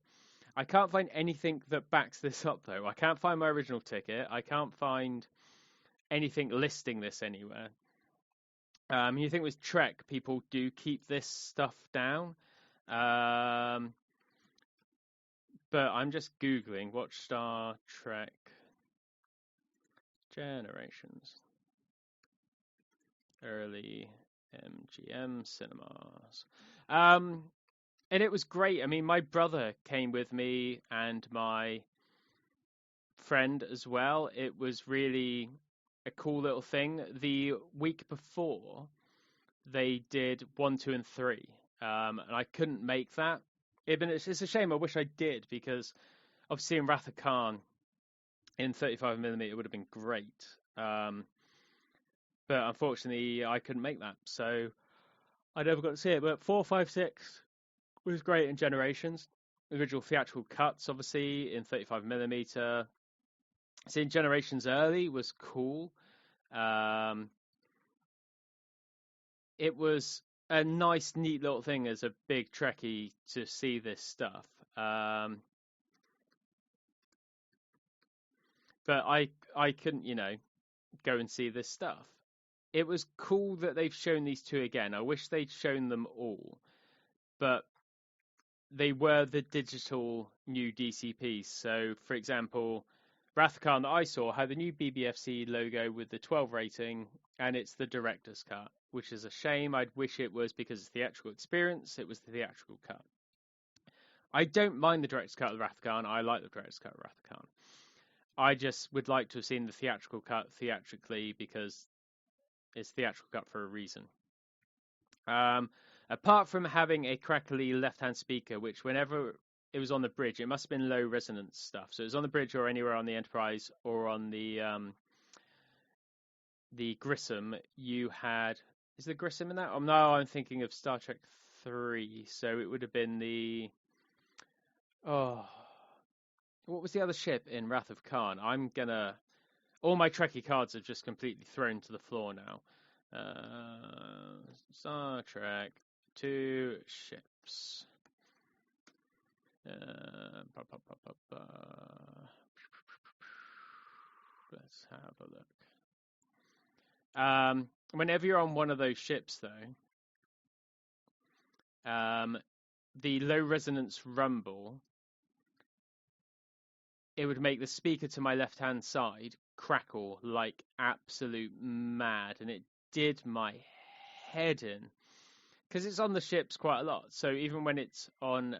I can't find anything that backs this up, though. I can't find my original ticket. I can't find anything listing this anywhere. You think with Trek, people do keep this stuff down. But I'm just Googling, watch Star Trek Generations. Early MGM cinemas. And it was great. I mean, my brother came with me and my friend as well. It was really a cool little thing. The week before, they did 1, 2, and 3, and I couldn't make that. It's a shame. I wish I did, because obviously in Wrath of Khan in 35mm it would have been great. But unfortunately, I couldn't make that, so I never got to see it. But 4, 5, 6 was great in Generations. Original theatrical cuts, obviously, in 35mm. Seeing Generations early was cool. It was a nice, neat little thing as a big Trekkie to see this stuff. But I couldn't, go and see this stuff. It was cool that they've shown these two again. I wish they'd shown them all, but they were the digital new DCPs. So, for example, Wrath of Khan that I saw had the new BBFC logo with the 12 rating, and it's the director's cut, which is a shame. I'd wish it was, because it's theatrical experience, it was the theatrical cut. I don't mind the director's cut of Wrath of Khan. I like the director's cut of Wrath of Khan. I just would like to have seen the theatrical cut theatrically, because it's theatrical cut for a reason. Apart from having a crackly left-hand speaker, which whenever it was on the bridge, it must have been low resonance stuff. So it was on the bridge or anywhere on the Enterprise or on the Grissom. You had, is the Grissom in that? Oh no, I'm thinking of Star Trek 3. So it would have been the what was the other ship in Wrath of Khan? All my Trekkie cards are just completely thrown to the floor now. Star Trek, 2 ships. Ba, ba, ba, ba, ba. Let's have a look. Whenever you're on one of those ships, though, the low resonance rumble, it would make the speaker to my left-hand side crackle like absolute mad, and it did my head in, because it's on the ships quite a lot. So even when it's on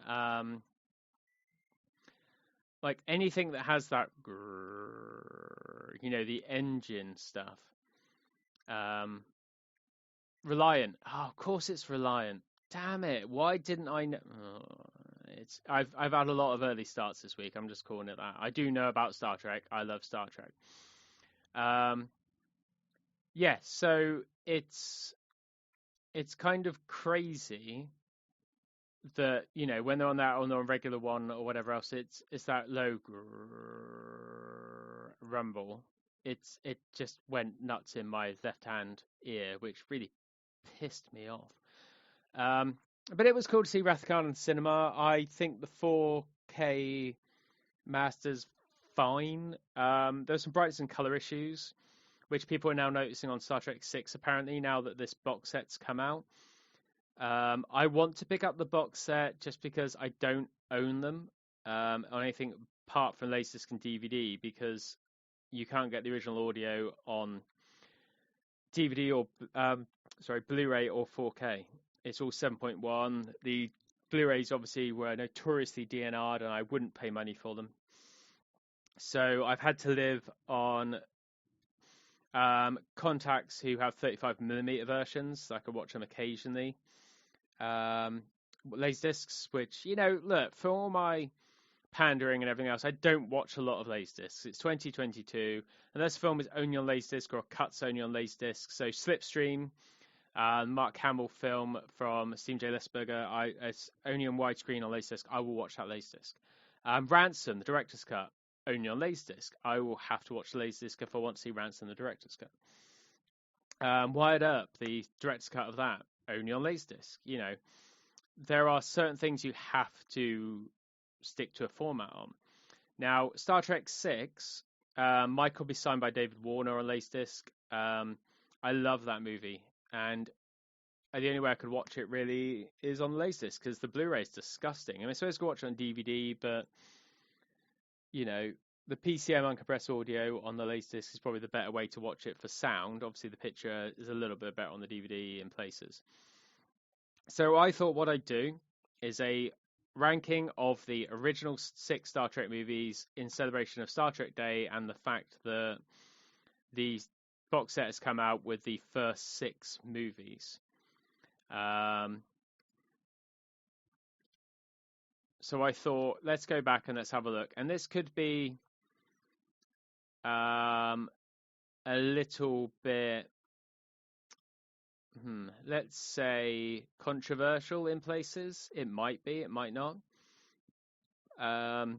like anything that has that grrr, the engine stuff, Reliant. Oh, of course it's Reliant. Damn it! Why didn't I know? Oh, I've had a lot of early starts this week. I'm just calling it that. I do know about Star Trek. I love Star Trek. Yeah. So it's kind of crazy that when they're on that on the regular one or whatever else, it's that low rumble. It just went nuts in my left hand ear, which really pissed me off. But it was cool to see Wrath of Khan in cinema. I think the 4K master's fine. There's some brightness and color issues, which people are now noticing on Star Trek 6, apparently, now that this box set's come out. I want to pick up the box set just because I don't own them on anything apart from Laserdisc and DVD, because you can't get the original audio on DVD or Blu-ray or 4K. It's all 7.1. The Blu-rays obviously were notoriously DNR'd, and I wouldn't pay money for them. So I've had to live on contacts who have 35mm versions, so I can watch them occasionally. Laserdiscs, which, look, for all my pandering and everything else, I don't watch a lot of Laserdiscs. It's 2022, and this film is only on Laserdisc or cuts only on Laserdisc. So Slipstream, Mark Hamill film from Steven J. Lesberger, it's only on widescreen on Laserdisc. I will watch that Laserdisc. Ransom, the director's cut, only on Laserdisc. I will have to watch the Laserdisc if I want to see Ransom, the director's cut. Wired Up, the director's cut of that, only on Laserdisc. There are certain things you have to stick to a format on. Now, Star Trek 6 might be signed by David Warner on Laserdisc. I love that movie, and the only way I could watch it really is on Laserdisc, because the Blu-ray is disgusting. I mean, supposed to watch it on DVD, but the PCM uncompressed audio on the Laserdisc is probably the better way to watch it for sound. Obviously, the picture is a little bit better on the DVD in places. So I thought what I'd do is a ranking of the original 6 Star Trek movies in celebration of Star Trek Day and the fact that the box set has come out with the first 6 movies. So I thought, let's go back and let's have a look. And this could be a little bit, let's say, controversial in places. It might be, it might not. But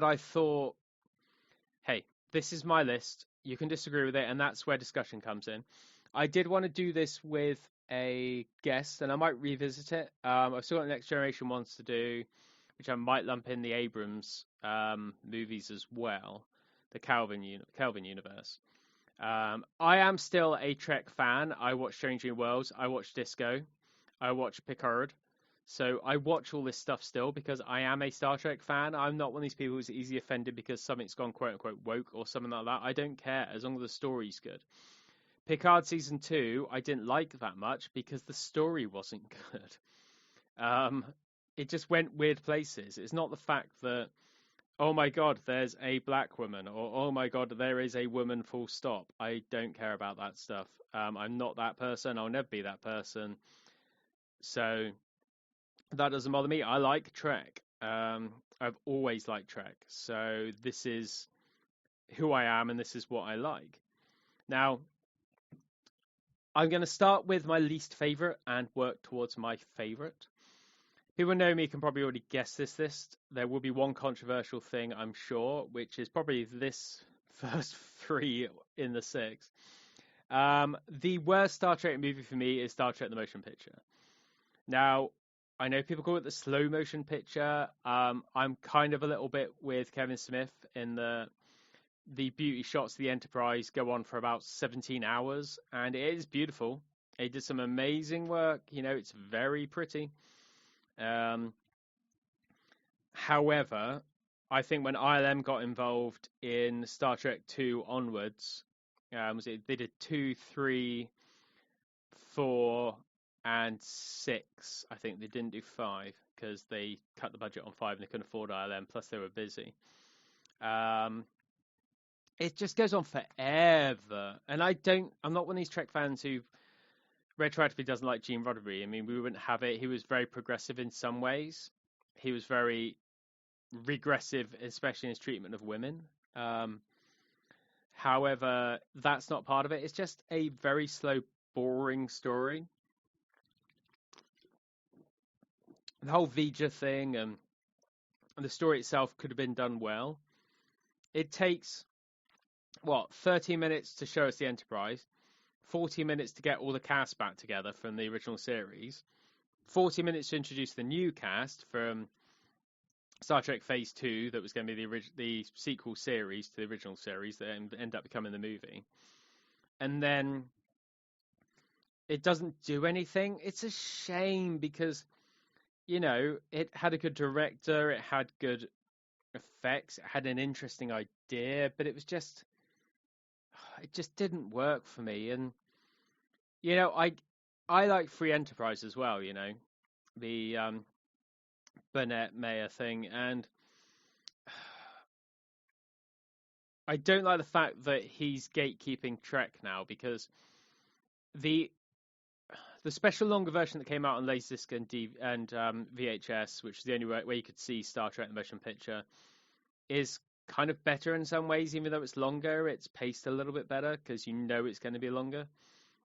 I thought, hey, this is my list. You can disagree with it, and that's where discussion comes in. I did want to do this with a guest, and I might revisit it. I've still got the Next Generation ones to do, which I might lump in the Abrams movies as well, the Kelvin universe. I am still a Trek fan. I watch Strange New Worlds. I watch Disco. I watch Picard. So I watch all this stuff still because I am a Star Trek fan. I'm not one of these people who's easily offended because something's gone quote-unquote woke or something like that. I don't care as long as the story's good. Picard Season 2, I didn't like that much because the story wasn't good. It just went weird places. It's not the fact that, oh my God, there's a black woman, or oh my God, there is a woman, full stop. I don't care about that stuff. I'm not that person. I'll never be that person. So that doesn't bother me. I like Trek. I've always liked Trek. So this is who I am, and this is what I like. Now, I'm going to start with my least favorite and work towards my favorite. People know me can probably already guess this list. There will be one controversial thing, I'm sure, which is probably this first three in the six. The worst Star Trek movie for me is Star Trek the Motion Picture. Now, I know people call it the slow motion picture. I'm kind of a little bit with Kevin Smith in the beauty shots of the Enterprise go on for about 17 hours, and it is beautiful. He did some amazing work. It's very pretty. However, I think when ILM got involved in Star Trek 2 onwards, they did 2, 3, 4, and 6. I think they didn't do 5 because they cut the budget on 5 and they couldn't afford ILM. Plus, they were busy. It just goes on forever, and I'm not one of these Trek fans who retroactively doesn't like Gene Roddenberry. I mean, we wouldn't have it. He was very progressive in some ways. He was very regressive, especially in his treatment of women. However, that's not part of it. It's just a very slow, boring story. The whole Vija thing and the story itself could have been done well. It takes, 30 minutes to show us the Enterprise, 40 minutes to get all the cast back together from the original series, 40 minutes to introduce the new cast from Star Trek Phase 2 that was going to be the sequel series to the original series that ended up becoming the movie. And then it doesn't do anything. It's a shame because, it had a good director, it had good effects, it had an interesting idea, but it just didn't work for me. And, I like Free Enterprise as well, the Burnett Mayer thing, and I don't like the fact that he's gatekeeping Trek now, because the special longer version that came out on Laserdisc and VHS, which is the only way you could see Star Trek the Motion Picture, is kind of better in some ways. Even though it's longer, it's paced a little bit better because it's going to be longer.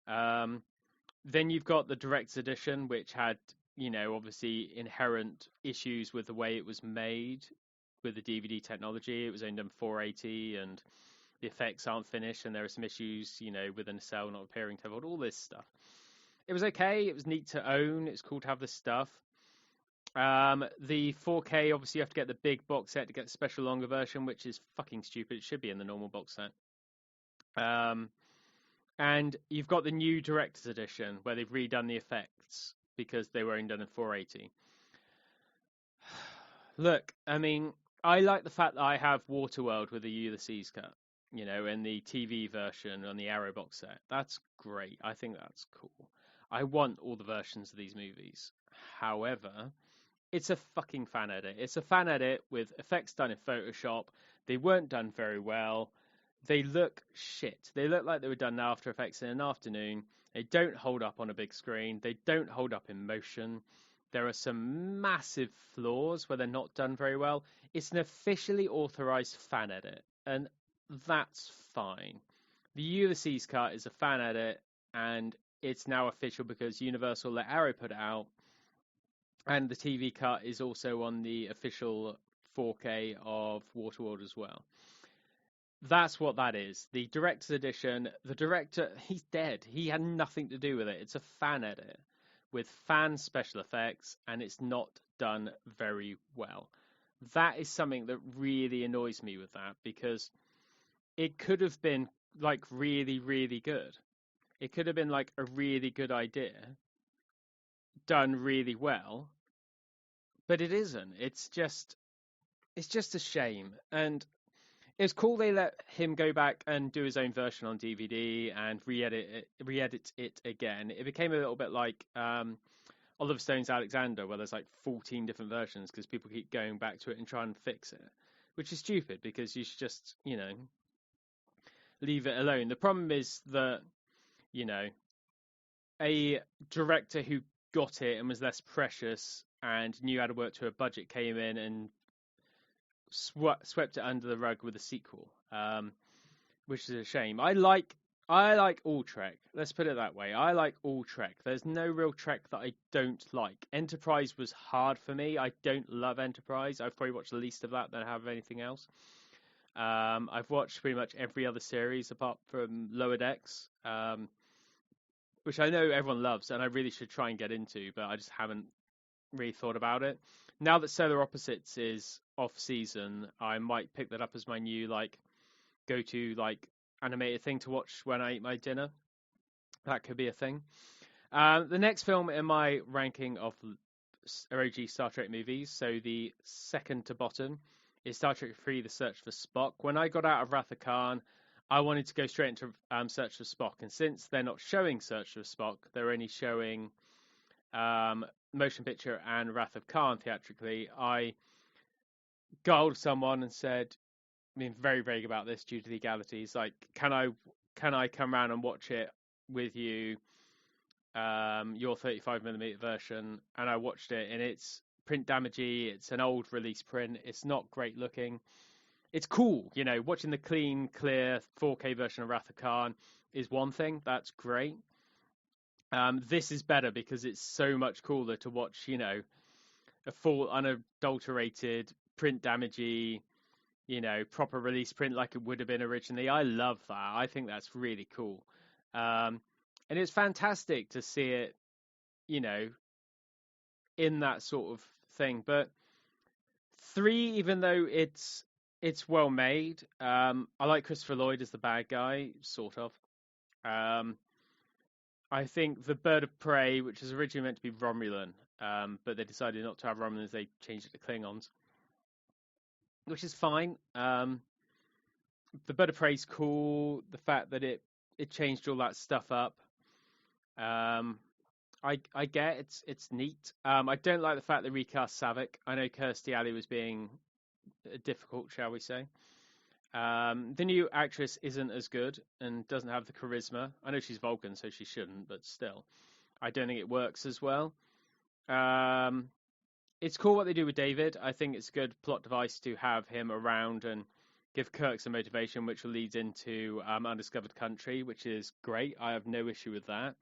Then you've got the Director's Edition, which had obviously inherent issues with the way it was made with the DVD technology. It was only done 480 and the effects aren't finished, and there are some issues, with a nacelle not appearing to hold all this stuff. It was okay. It was neat to own. It's cool to have this stuff. The 4K, obviously, you have to get the big box set to get the special longer version, which is fucking stupid. It should be in the normal box set. And you've got the new Director's Edition where they've redone the effects because they were only done in 480. Look, I mean, I like the fact that I have Waterworld with the Ulysses cut, and the TV version on the Arrow box set. That's great. I think that's cool. I want all the versions of these movies. However, it's a fucking fan edit. It's a fan edit with effects done in Photoshop. They weren't done very well. They look shit. They look like they were done in After Effects in an afternoon. They don't hold up on a big screen. They don't hold up in motion. There are some massive flaws where they're not done very well. It's an officially authorized fan edit, and that's fine. The Ulysses cut is a fan edit, and it's now official because Universal let Arrow put it out, and the TV cut is also on the official 4K of Waterworld as well. That's what that is. The Director's Edition, the director, he's dead. He had nothing to do with it. It's a fan edit with fan special effects, and it's not done very well. That is something that really annoys me with that, because it could have been like really, really good. It could have been like a really good idea done really well, but it isn't. It's just a shame. And it's cool they let him go back and do his own version on DVD and re-edit it again. It became a little bit like Oliver Stone's Alexander, where there's like 14 different versions because people keep going back to it and trying to fix it, which is stupid because you should just, leave it alone. The problem is that, a director who got it and was less precious and knew how to work to a budget came in and swept it under the rug with a sequel, which is a shame. I like I like all Trek. Let's put it that way. I like all Trek. There's no real Trek that I don't like. Enterprise was hard for me. I don't love Enterprise. I've probably watched the least of that than I have of anything else. I've watched pretty much every other series apart from Lower Decks, which I know everyone loves and I really should try and get into, but I just haven't really thought about it. Now that Solar Opposites is off season, I might pick that up as my new like go to like animated thing to watch when I eat my dinner. That could be a thing. The next film in my ranking of OG Star Trek movies, so the second to bottom, is Star Trek 3: The Search for Spock. When I got out of Wrath of Khan, I wanted to go straight into Search for Spock, and since they're not showing Search for Spock, they're only showing Motion Picture and Wrath of Khan theatrically. I got hold of someone and said, being very vague about this due to legalities, like, can I come around and watch it with you, your 35mm version? And I watched it, and it's print damagey. It's an old release print. It's not great looking. It's cool, you know. Watching the clean, clear 4K version of Wrath of Khan is one thing. That's great. This is better because it's so much cooler to watch, you know, a full unadulterated print damagey, you know, proper release print like it would have been originally. I love that. I think that's really cool. And it's fantastic to see it, you know, in that sort of thing. But 3, even though it's well made, I like Christopher Lloyd as the bad guy, sort of. I think the Bird of Prey, which was originally meant to be Romulan, but they decided not to have Romulans, they changed it to Klingons, which is fine. The Bird of Prey's cool. The fact that it changed all that stuff up, I get it's neat. I don't like the fact they recast Saavik. I know Kirstie Alley was being difficult, shall we say. The new actress isn't as good and doesn't have the charisma. I know she's Vulcan, so she shouldn't, but still, I don't think it works as well. It's cool what they do with David. I think it's a good plot device to have him around and give Kirk some motivation, which will lead into Undiscovered Country, which is great. I have no issue with that.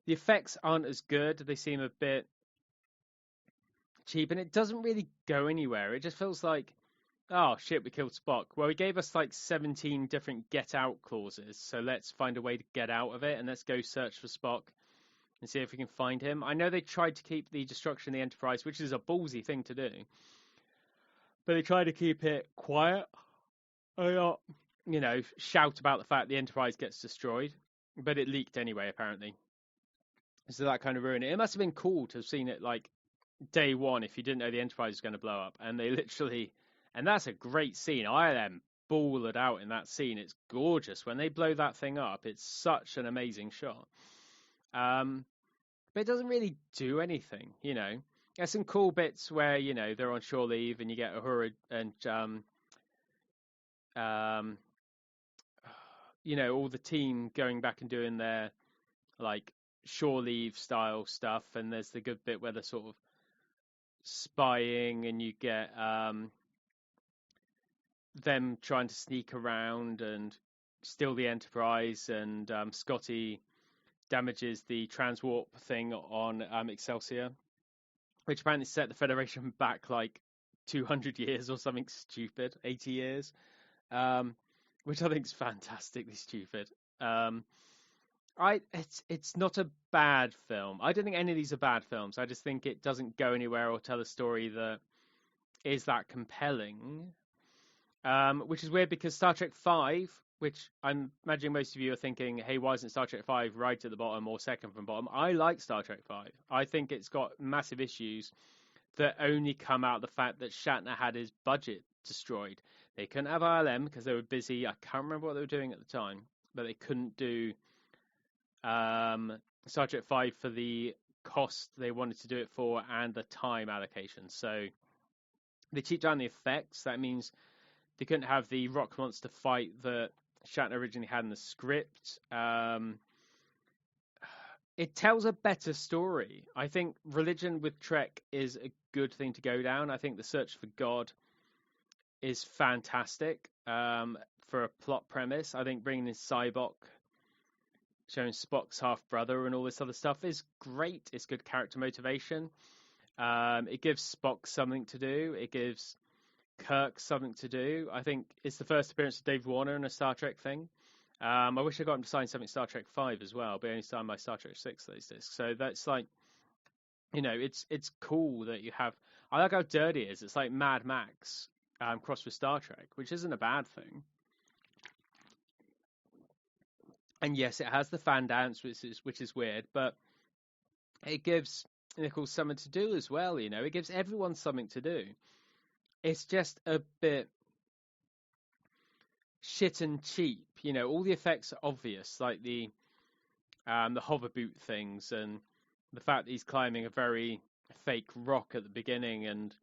The effects aren't as good. They seem a bit cheap, and it doesn't really go anywhere. It just feels like, oh shit, we killed Spock. Well, he gave us like 17 different get out clauses, so let's find a way to get out of it, and let's go search for Spock and see if we can find him. I know they tried to keep the destruction of the Enterprise, which is a ballsy thing to do, but they tried to keep it quiet. You know, shout about the fact the Enterprise gets destroyed, but it leaked anyway, apparently. So that kind of ruined it. It must have been cool to have seen it like day one if you didn't know the Enterprise was going to blow up, and they literally, and that's a great scene. I am balled out in that scene. It's gorgeous when they blow that thing up. It's such an amazing shot. But it doesn't really do anything, you know. There's some cool bits where, you know, they're on shore leave and you get Uhura and you know, all the team going back and doing their like shore leave style stuff, and there's the good bit where they're sort of spying and you get them trying to sneak around and steal the Enterprise, and Scotty damages the transwarp thing on Excelsior, which apparently set the Federation back like 200 years or something stupid, 80 years, which I think is fantastically stupid. It's not a bad film. I don't think any of these are bad films. I just think it doesn't go anywhere or tell a story that is that compelling, which is weird because Star Trek 5, which I'm imagining most of you are thinking, hey, why isn't Star Trek 5 right at the bottom or second from bottom? I like Star Trek 5. I think it's got massive issues that only come out of the fact that Shatner had his budget destroyed. They couldn't have ILM because they were busy. I can't remember what they were doing at the time, but they couldn't do Star Trek 5 for the cost they wanted to do it for and the time allocation. So they cheaped down the effects. That means they couldn't have the rock monster fight that Shatner originally had in the script. It tells a better story. I think religion with Trek is a good thing to go down. I think the search for God is fantastic for a plot premise. I think bringing in Sybok showing Spock's half brother and all this other stuff is great. It's good character motivation. It gives Spock something to do. It gives Kirk something to do. I think it's the first appearance of Dave Warner in a Star Trek thing. I wish I got him to sign something Star Trek 5 as well, but he only signed my Star Trek 6 those discs. So that's like, it's cool that you have. I like how dirty it is. It's like Mad Max crossed with Star Trek, which isn't a bad thing. And yes, it has the fan dance, which is weird, but it gives Nichols something to do as well. It gives everyone something to do. It's just a bit shit and cheap. All the effects are obvious, like the hover boot things and the fact that he's climbing a very fake rock at the beginning, and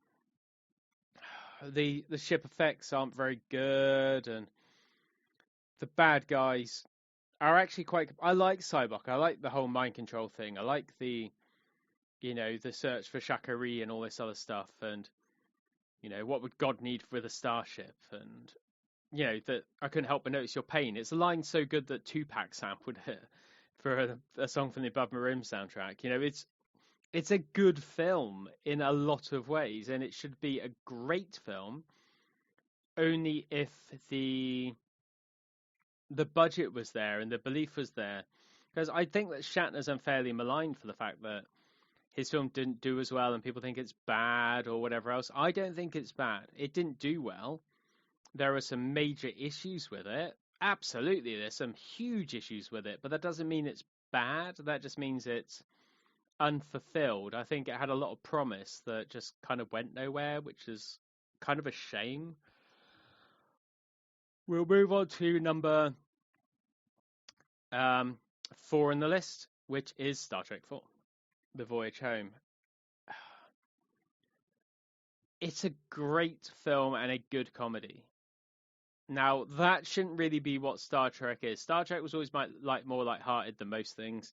the ship effects aren't very good, and the bad guys are actually quite. I like Sybok. I like the whole mind control thing. I like the search for Shakari and all this other stuff, and what would God need with a starship, and that I couldn't help but notice your pain. It's a line so good that Tupac sampled it for a song from the Above My Rim soundtrack. It's a good film in a lot of ways, and it should be a great film only if the budget was there and the belief was there. Because I think that Shatner's unfairly maligned for the fact that his film didn't do as well and people think it's bad or whatever else. I don't think it's bad. It didn't do well. There are some major issues with it. Absolutely, there's some huge issues with it, but that doesn't mean it's bad. That just means it's unfulfilled. I think it had a lot of promise that just kind of went nowhere, which is kind of a shame. We'll move on to number 4 in the list, which is Star Trek 4, The Voyage Home. It's a great film and a good comedy. Now, that shouldn't really be what Star Trek is. Star Trek was always more lighthearted than most things.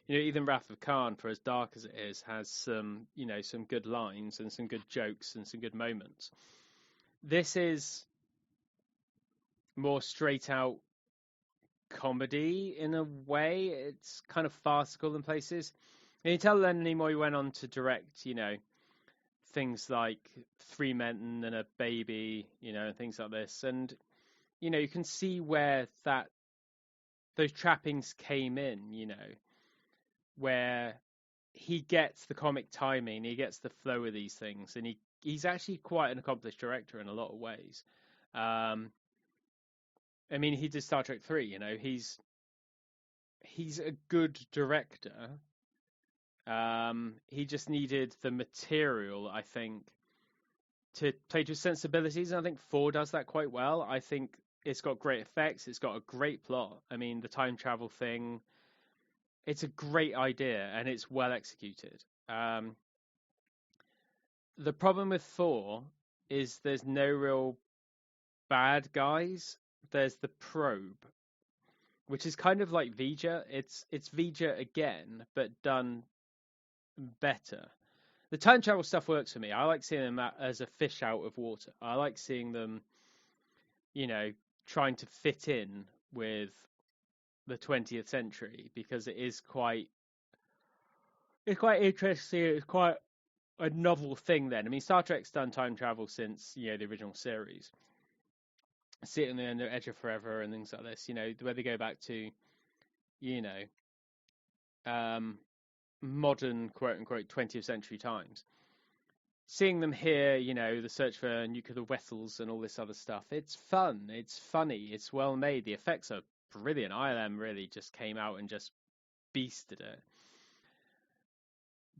Even Wrath of Khan, for as dark as it is, has some good lines and some good jokes and some good moments. This is more straight out comedy in a way. It's kind of farcical in places. And you tell Leonard Nimoy went on to direct, things like Three Men and a Baby, and things like this. And, you can see where those trappings came in, where he gets the comic timing, he gets the flow of these things, and he's actually quite an accomplished director in a lot of ways. He did Star Trek 3, he's a good director. He just needed the material, I think, to play to his sensibilities, and I think 4 does that quite well. I think it's got great effects, it's got a great plot. The time travel thing, it's a great idea, and it's well executed. The problem with 4 is there's no real bad guys. There's the probe, which is kind of like V'Ger. It's V'Ger again, but done better. The time travel stuff works for me. I like seeing them as a fish out of water. I like seeing them, trying to fit in with the 20th century, because it's quite interesting. It's quite a novel thing then. Star Trek's done time travel since, the original series. Sitting there on the Edge of Forever and things like this, where they go back to, modern, quote unquote, 20th century times. Seeing them here, the search for nuclear vessels and all this other stuff, it's fun, it's funny, it's well made, the effects are brilliant. ILM really just came out and just beasted it.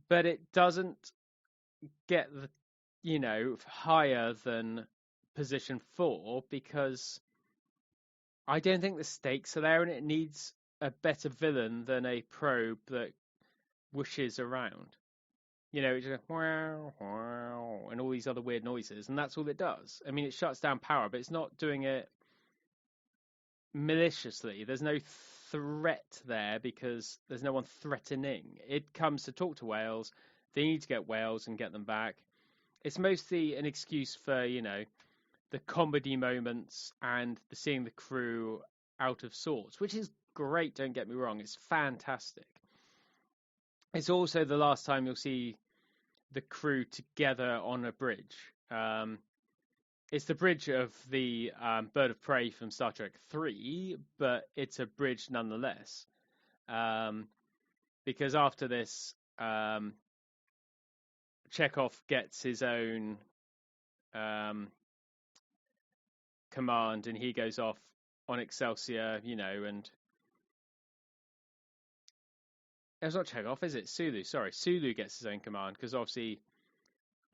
But it doesn't get the, higher than position 4, because I don't think the stakes are there, and it needs a better villain than a probe that whooshes around. It's just wow, wow, and all these other weird noises, and that's all it does. It shuts down power, but it's not doing it maliciously. There's no threat there because there's no one threatening. It comes to talk to whales. They need to get whales and get them back. It's mostly an excuse for, the comedy moments and seeing the crew out of sorts, which is great, don't get me wrong. It's fantastic. It's also the last time you'll see the crew together on a bridge. It's the bridge of the Bird of Prey from Star Trek 3, but it's a bridge nonetheless. Because after this, Chekhov gets his own command, and he goes off on Excelsior, and it's not Chekhov, is it? Sulu. Sorry, Sulu gets his own command because obviously,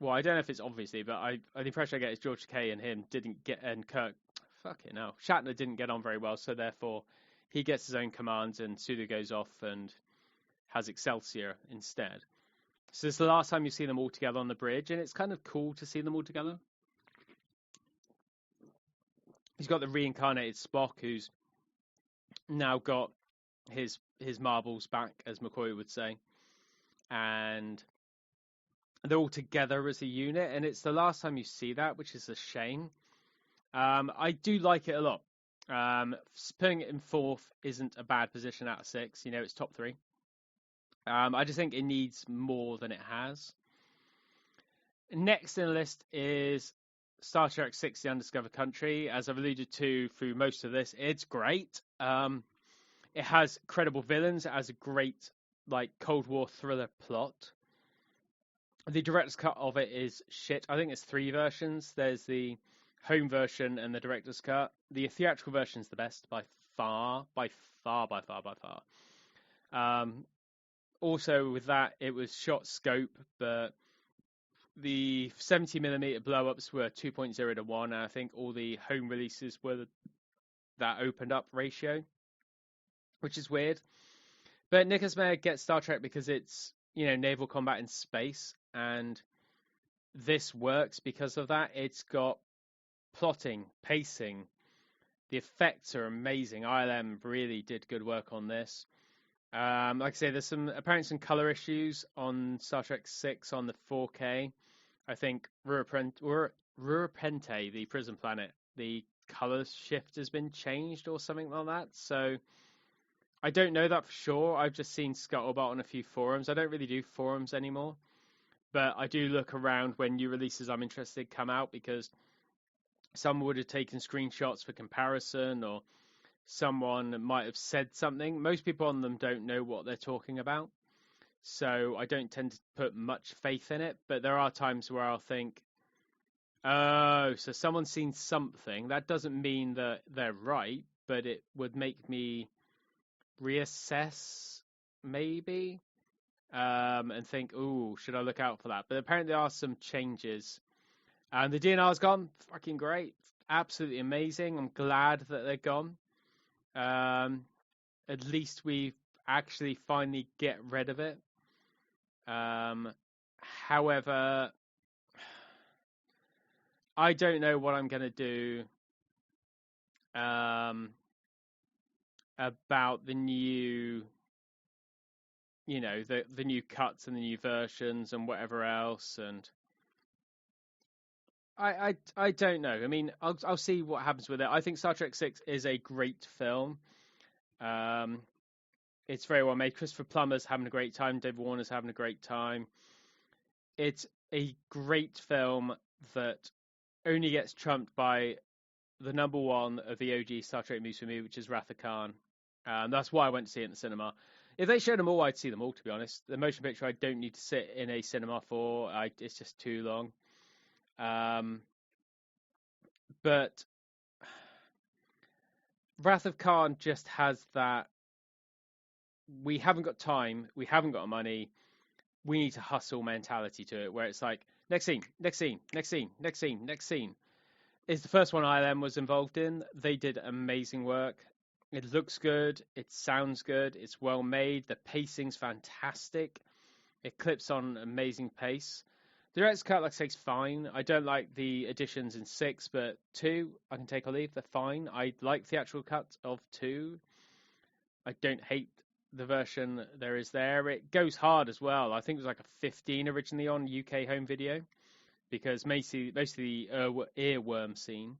well, I don't know if it's obviously, but the impression I get is George Takei and him didn't get, and Kirk, fucking hell, Shatner didn't get on very well, so therefore he gets his own commands, and Sulu goes off and has Excelsior instead. So it's the last time you see them all together on the bridge, and it's kind of cool to see them all together. He's got the reincarnated Spock, who's now got his marbles back, as McCoy would say, and they're all together as a unit, and it's the last time you see that, which is a shame. I do like it a lot. Putting it in 4th isn't a bad position out of 6. It's top 3. I just think it needs more than it has. Next in the list is Star Trek 6: The Undiscovered Country. As I've alluded to through most of this, it's great. It has credible villains. It has a great Cold War thriller plot. The director's cut of it is shit. I think there's 3 versions. There's the home version and the director's cut. The theatrical version is the best by far. Also with that, it was shot scope, but the 70mm blow-ups were 2.0 to 1, and I think all the home releases were that opened up ratio, which is weird. But Nicholas Meyer gets Star Trek because it's, naval combat in space, and this works because of that. It's got plotting, pacing. The effects are amazing. ILM really did good work on this. Like I say, there's apparently some color issues on Star Trek 6 on the 4K. I think Rurapente, the prison planet, the color shift has been changed or something like that. So I don't know that for sure. I've just seen scuttlebutt on a few forums. I don't really do forums anymore, but I do look around when new releases I'm interested come out, because someone would have taken screenshots for comparison, or someone might have said something. Most people on them don't know what they're talking about, so I don't tend to put much faith in it. But there are times where I'll think, oh, so someone's seen something. That doesn't mean that they're right, but it would make me reassess maybe, and think, ooh, should I look out for that? But apparently there are some changes, and the DNR's gone. Fucking great, absolutely amazing. I'm glad that they're gone. At least we actually finally get rid of it. However, I don't know what I'm going to do about the new, the new cuts and the new versions and whatever else. And I don't know. I mean, I'll see what happens with it. I think Star Trek 6 is a great film. It's very well made. Christopher Plummer's having a great time. David Warner's having a great time. It's a great film that only gets trumped by the number one of the OG Star Trek movies for me, which is Wrath of Khan. That's why I went to see it in the cinema. If they showed them all, I'd see them all, to be honest. The motion picture I don't need to sit in a cinema for. It's just too long. But Wrath of Khan just has that, we haven't got time, we haven't got money, we need to hustle mentality to it, where it's like, next scene. It's the first one ILM was involved in. They did amazing work. It looks good, it sounds good, it's well made, the pacing's fantastic, it clips on amazing pace. The director's cut, like I say, is fine. I don't like the additions in 6, but 2, I can take or leave. They're fine. I like the actual cut of 2. I don't hate the version there is there. It goes hard as well. I think it was like a 15 originally on UK home video, because mostly the earworm scene.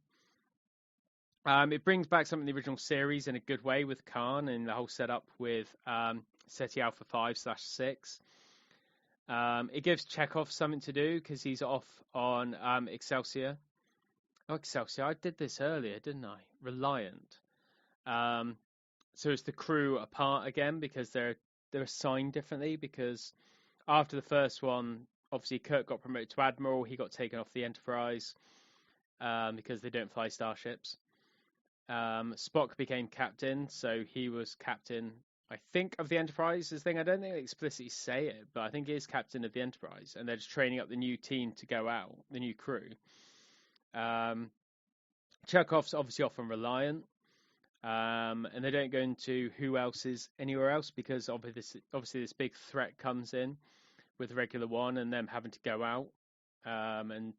It brings back some of the original series in a good way with Khan and the whole setup with SETI Alpha 5/6. It gives Chekhov something to do because he's off on Excelsior. Oh, Excelsior! I did this earlier, didn't I? Reliant. So it's the crew apart again because they're assigned differently. Because after the first one, obviously Kirk got promoted to Admiral. He got taken off the Enterprise because they don't fly starships. Spock became captain, so he was captain, I think, of the Enterprise's thing. I don't think they explicitly say it, but I think he is captain of the Enterprise, and they're just training up the new team to go out, the new crew. Chekhov's obviously off on Reliant, and they don't go into who else is anywhere else because obviously this big threat comes in with Regular One and them having to go out, and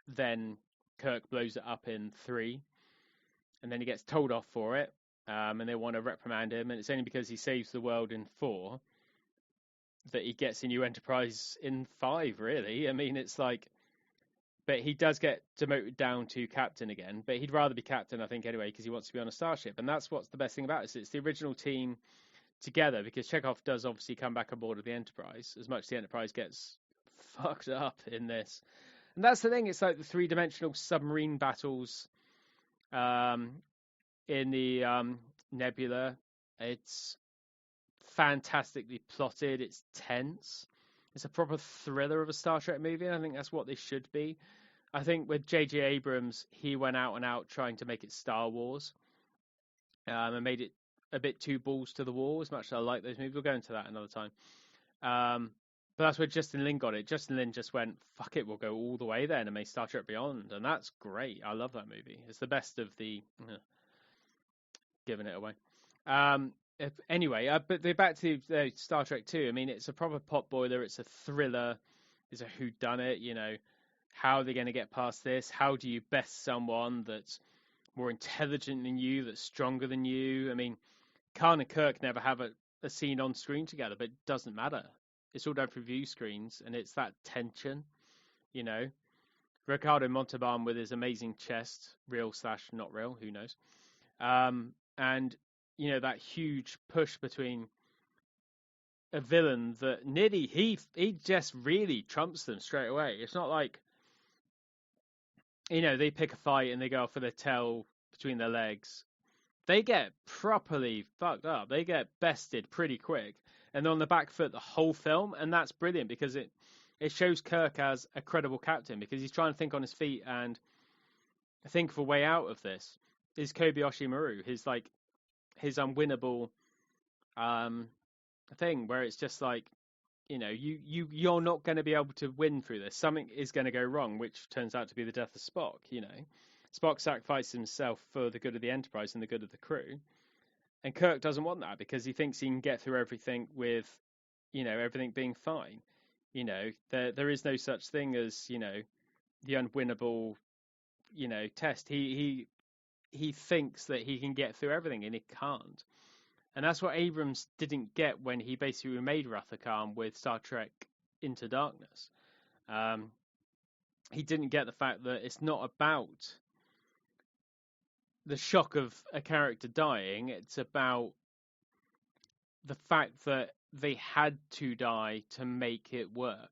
then Kirk blows it up in 3. And then he gets told off for it, and they want to reprimand him, and it's only because he saves the world in 4 that he gets a new Enterprise in 5, really. I mean, it's like, but he does get demoted down to captain again, but he'd rather be captain, I think, anyway, because he wants to be on a starship, and that's what's the best thing about it. It's the original team together, because Chekhov does obviously come back aboard of the Enterprise, as much as the Enterprise gets fucked up in this. And that's the thing, it's like the 3-dimensional submarine battles in the Nebula. It's fantastically plotted. It's tense. It's a proper thriller of a Star Trek movie, and I think that's what this should be. I think with J.J. Abrams, he went out and out trying to make it Star Wars, and made it a bit too balls to the wall, as much as I like those movies. We'll go into that another time. But that's where Justin Lin got it. Justin Lin just went, fuck it, we'll go all the way then and make Star Trek Beyond. And that's great. I love that movie. It's the best of the... giving it away. Anyway, but back to Star Trek 2. I mean, it's a proper pot boiler. It's a thriller. It's a whodunit. You know, how are they going to get past this? How do you best someone that's more intelligent than you, that's stronger than you? I mean, Khan and Kirk never have a scene on screen together, but it doesn't matter. It's all done through view screens, and it's that tension, you know. Ricardo Montalban with his amazing chest, real/not real, who knows. And, you know, that huge push between a villain that nearly, he just really trumps them straight away. It's not like, you know, they pick a fight and they go for their tail between their legs. They get properly fucked up. They get bested pretty quick. And they're on the back foot the whole film, and that's brilliant because it shows Kirk as a credible captain because he's trying to think on his feet and think of a way out of this. Is Kobayashi Maru, his unwinnable thing where it's just like, you know, you're not going to be able to win through this. Something is going to go wrong, which turns out to be the death of Spock. You know, Spock sacrificed himself for the good of the Enterprise and the good of the crew. And Kirk doesn't want that because he thinks he can get through everything with, you know, everything being fine. You know, there is no such thing as, you know, the unwinnable, you know, test. He thinks that he can get through everything and he can't. And that's what Abrams didn't get when he basically made Wrath of Khan with Star Trek Into Darkness. He didn't get the fact that it's not about the shock of a character dying. It's about the fact that they had to die to make it work.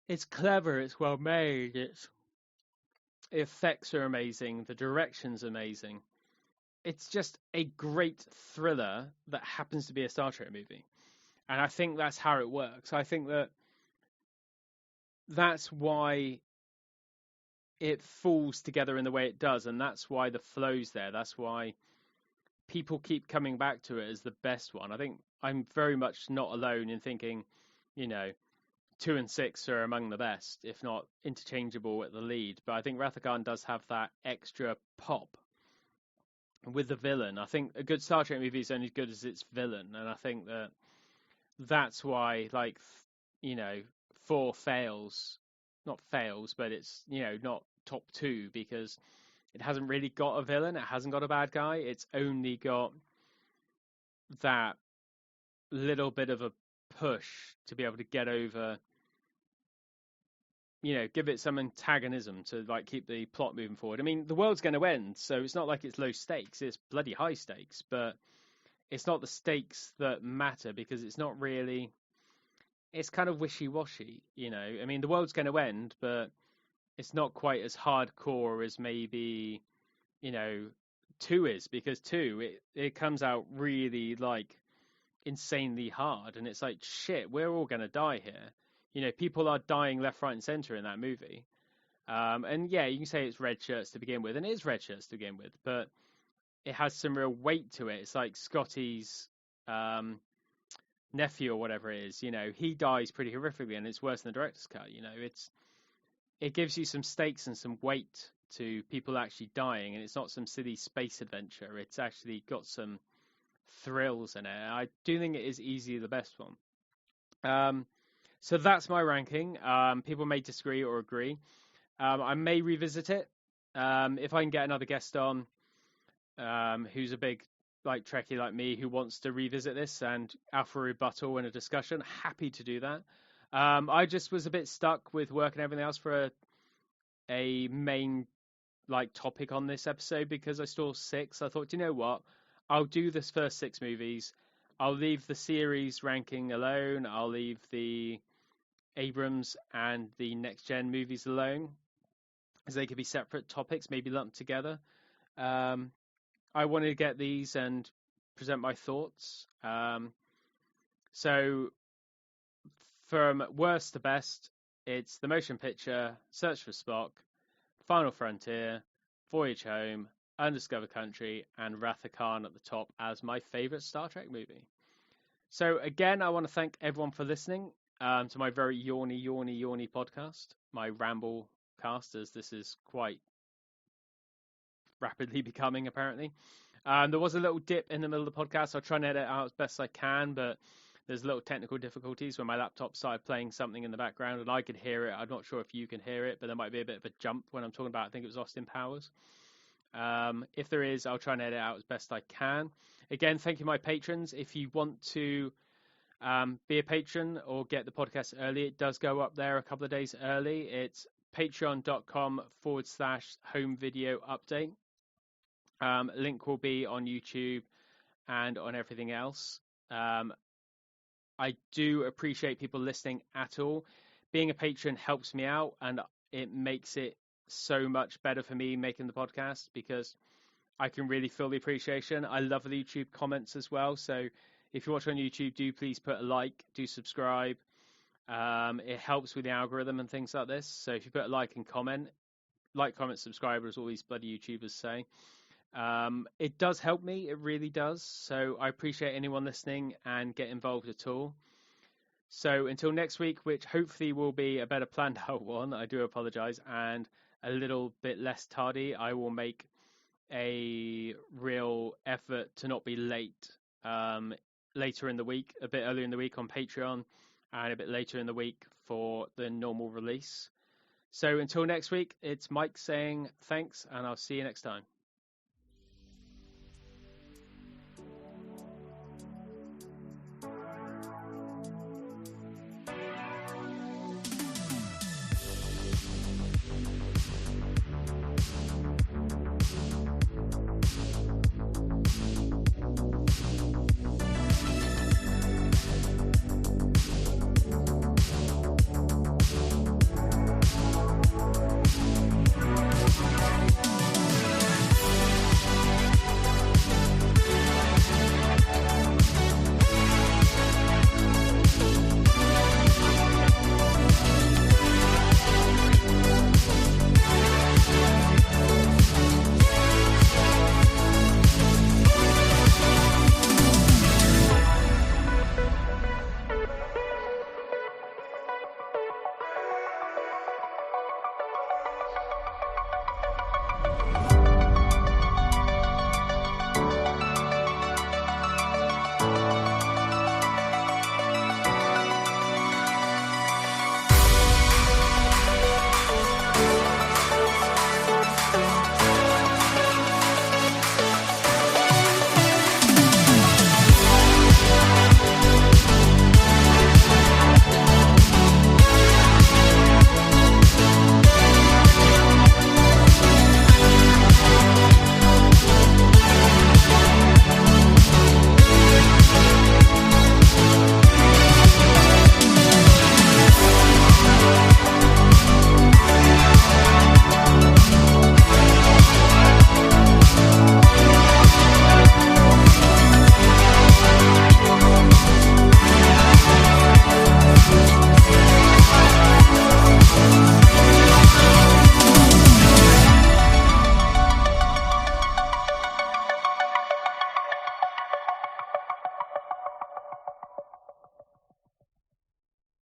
It's clever. It's well made. The effects are amazing. The direction's amazing. It's just a great thriller that happens to be a Star Trek movie. And I think that's how it works. I think that's why it falls together in the way it does, and that's why the flow's there. That's why people keep coming back to it as the best one. I think I'm very much not alone in thinking, you know, 2 and 6 are among the best, if not interchangeable at the lead. But I think Wrath of Khan does have that extra pop with the villain. I think a good Star Trek movie is only as good as its villain, and I think that's why, like, you know, 4 not fails, but it's, you know, not top 2 because it hasn't really got a villain. It hasn't got a bad guy. It's only got that little bit of a push to be able to get over give it some antagonism to like keep the plot moving forward. I mean, the world's going to end, so it's not like it's low stakes. It's bloody high stakes, but it's not the stakes that matter because it's not really. It's kind of wishy-washy, I mean, the world's going to end, but it's not quite as hardcore as maybe, 2 is, because 2 it comes out really like insanely hard, and it's like, shit, we're all going to die here. People are dying left, right, and center in that movie. And yeah, you can say it's red shirts to begin with, and it is red shirts to begin with, but it has some real weight to it. It's like Scotty's nephew or whatever it is. He dies pretty horrifically, and it's worse than the director's cut. It gives you some stakes and some weight to people actually dying, and it's not some silly space adventure. It's actually got some thrills in it. I do think it is easily the best one. So that's my ranking. People may disagree or agree. I may revisit it if I can get another guest on who's a big Trekkie like me who wants to revisit this and alpha rebuttal in a discussion. Happy to do that. I just was a bit stuck with work and everything else for a main topic on this episode because I saw 6. I thought, you know what? I'll do this first 6 movies. I'll leave the series ranking alone. I'll leave the Abrams and the Next Gen movies alone, as they could be separate topics, maybe lumped together. I wanted to get these and present my thoughts. So from worst to best, it's The Motion Picture, Search for Spock, Final Frontier, Voyage Home, Undiscovered Country, and Wrath of Khan at the top as my favourite Star Trek movie. So again, I want to thank everyone for listening to my very yawny podcast, my ramble cast, as this is quite rapidly becoming, apparently. There was a little dip in the middle of the podcast. I'll try and edit it out as best I can, but there's little technical difficulties when my laptop started playing something in the background and I could hear it. I'm not sure if you can hear it, but there might be a bit of a jump when I'm talking about, I think it was Austin Powers. If there is, I'll try and edit it out as best I can. Again, thank you, my patrons. If you want to be a patron or get the podcast early, it does go up there a couple of days early. It's patreon.com/home video update. Link will be on YouTube and on everything else. I do appreciate people listening at all. Being a patron helps me out, and it makes it so much better for me making the podcast because I can really feel the appreciation. I love the YouTube comments as well. So if you watch on YouTube, do please put a like, do subscribe. It helps with the algorithm and things like this. So if you put a like and comment, subscribe, as all these bloody YouTubers say. It does help me. It really does. So I appreciate anyone listening and get involved at all. So until next week, which hopefully will be a better planned out one, I do apologize, and a little bit less tardy. I will make a real effort to not be late later in the week, a bit earlier in the week on Patreon, and a bit later in the week for the normal release. So until next week, it's Mike saying thanks, and I'll see you next time.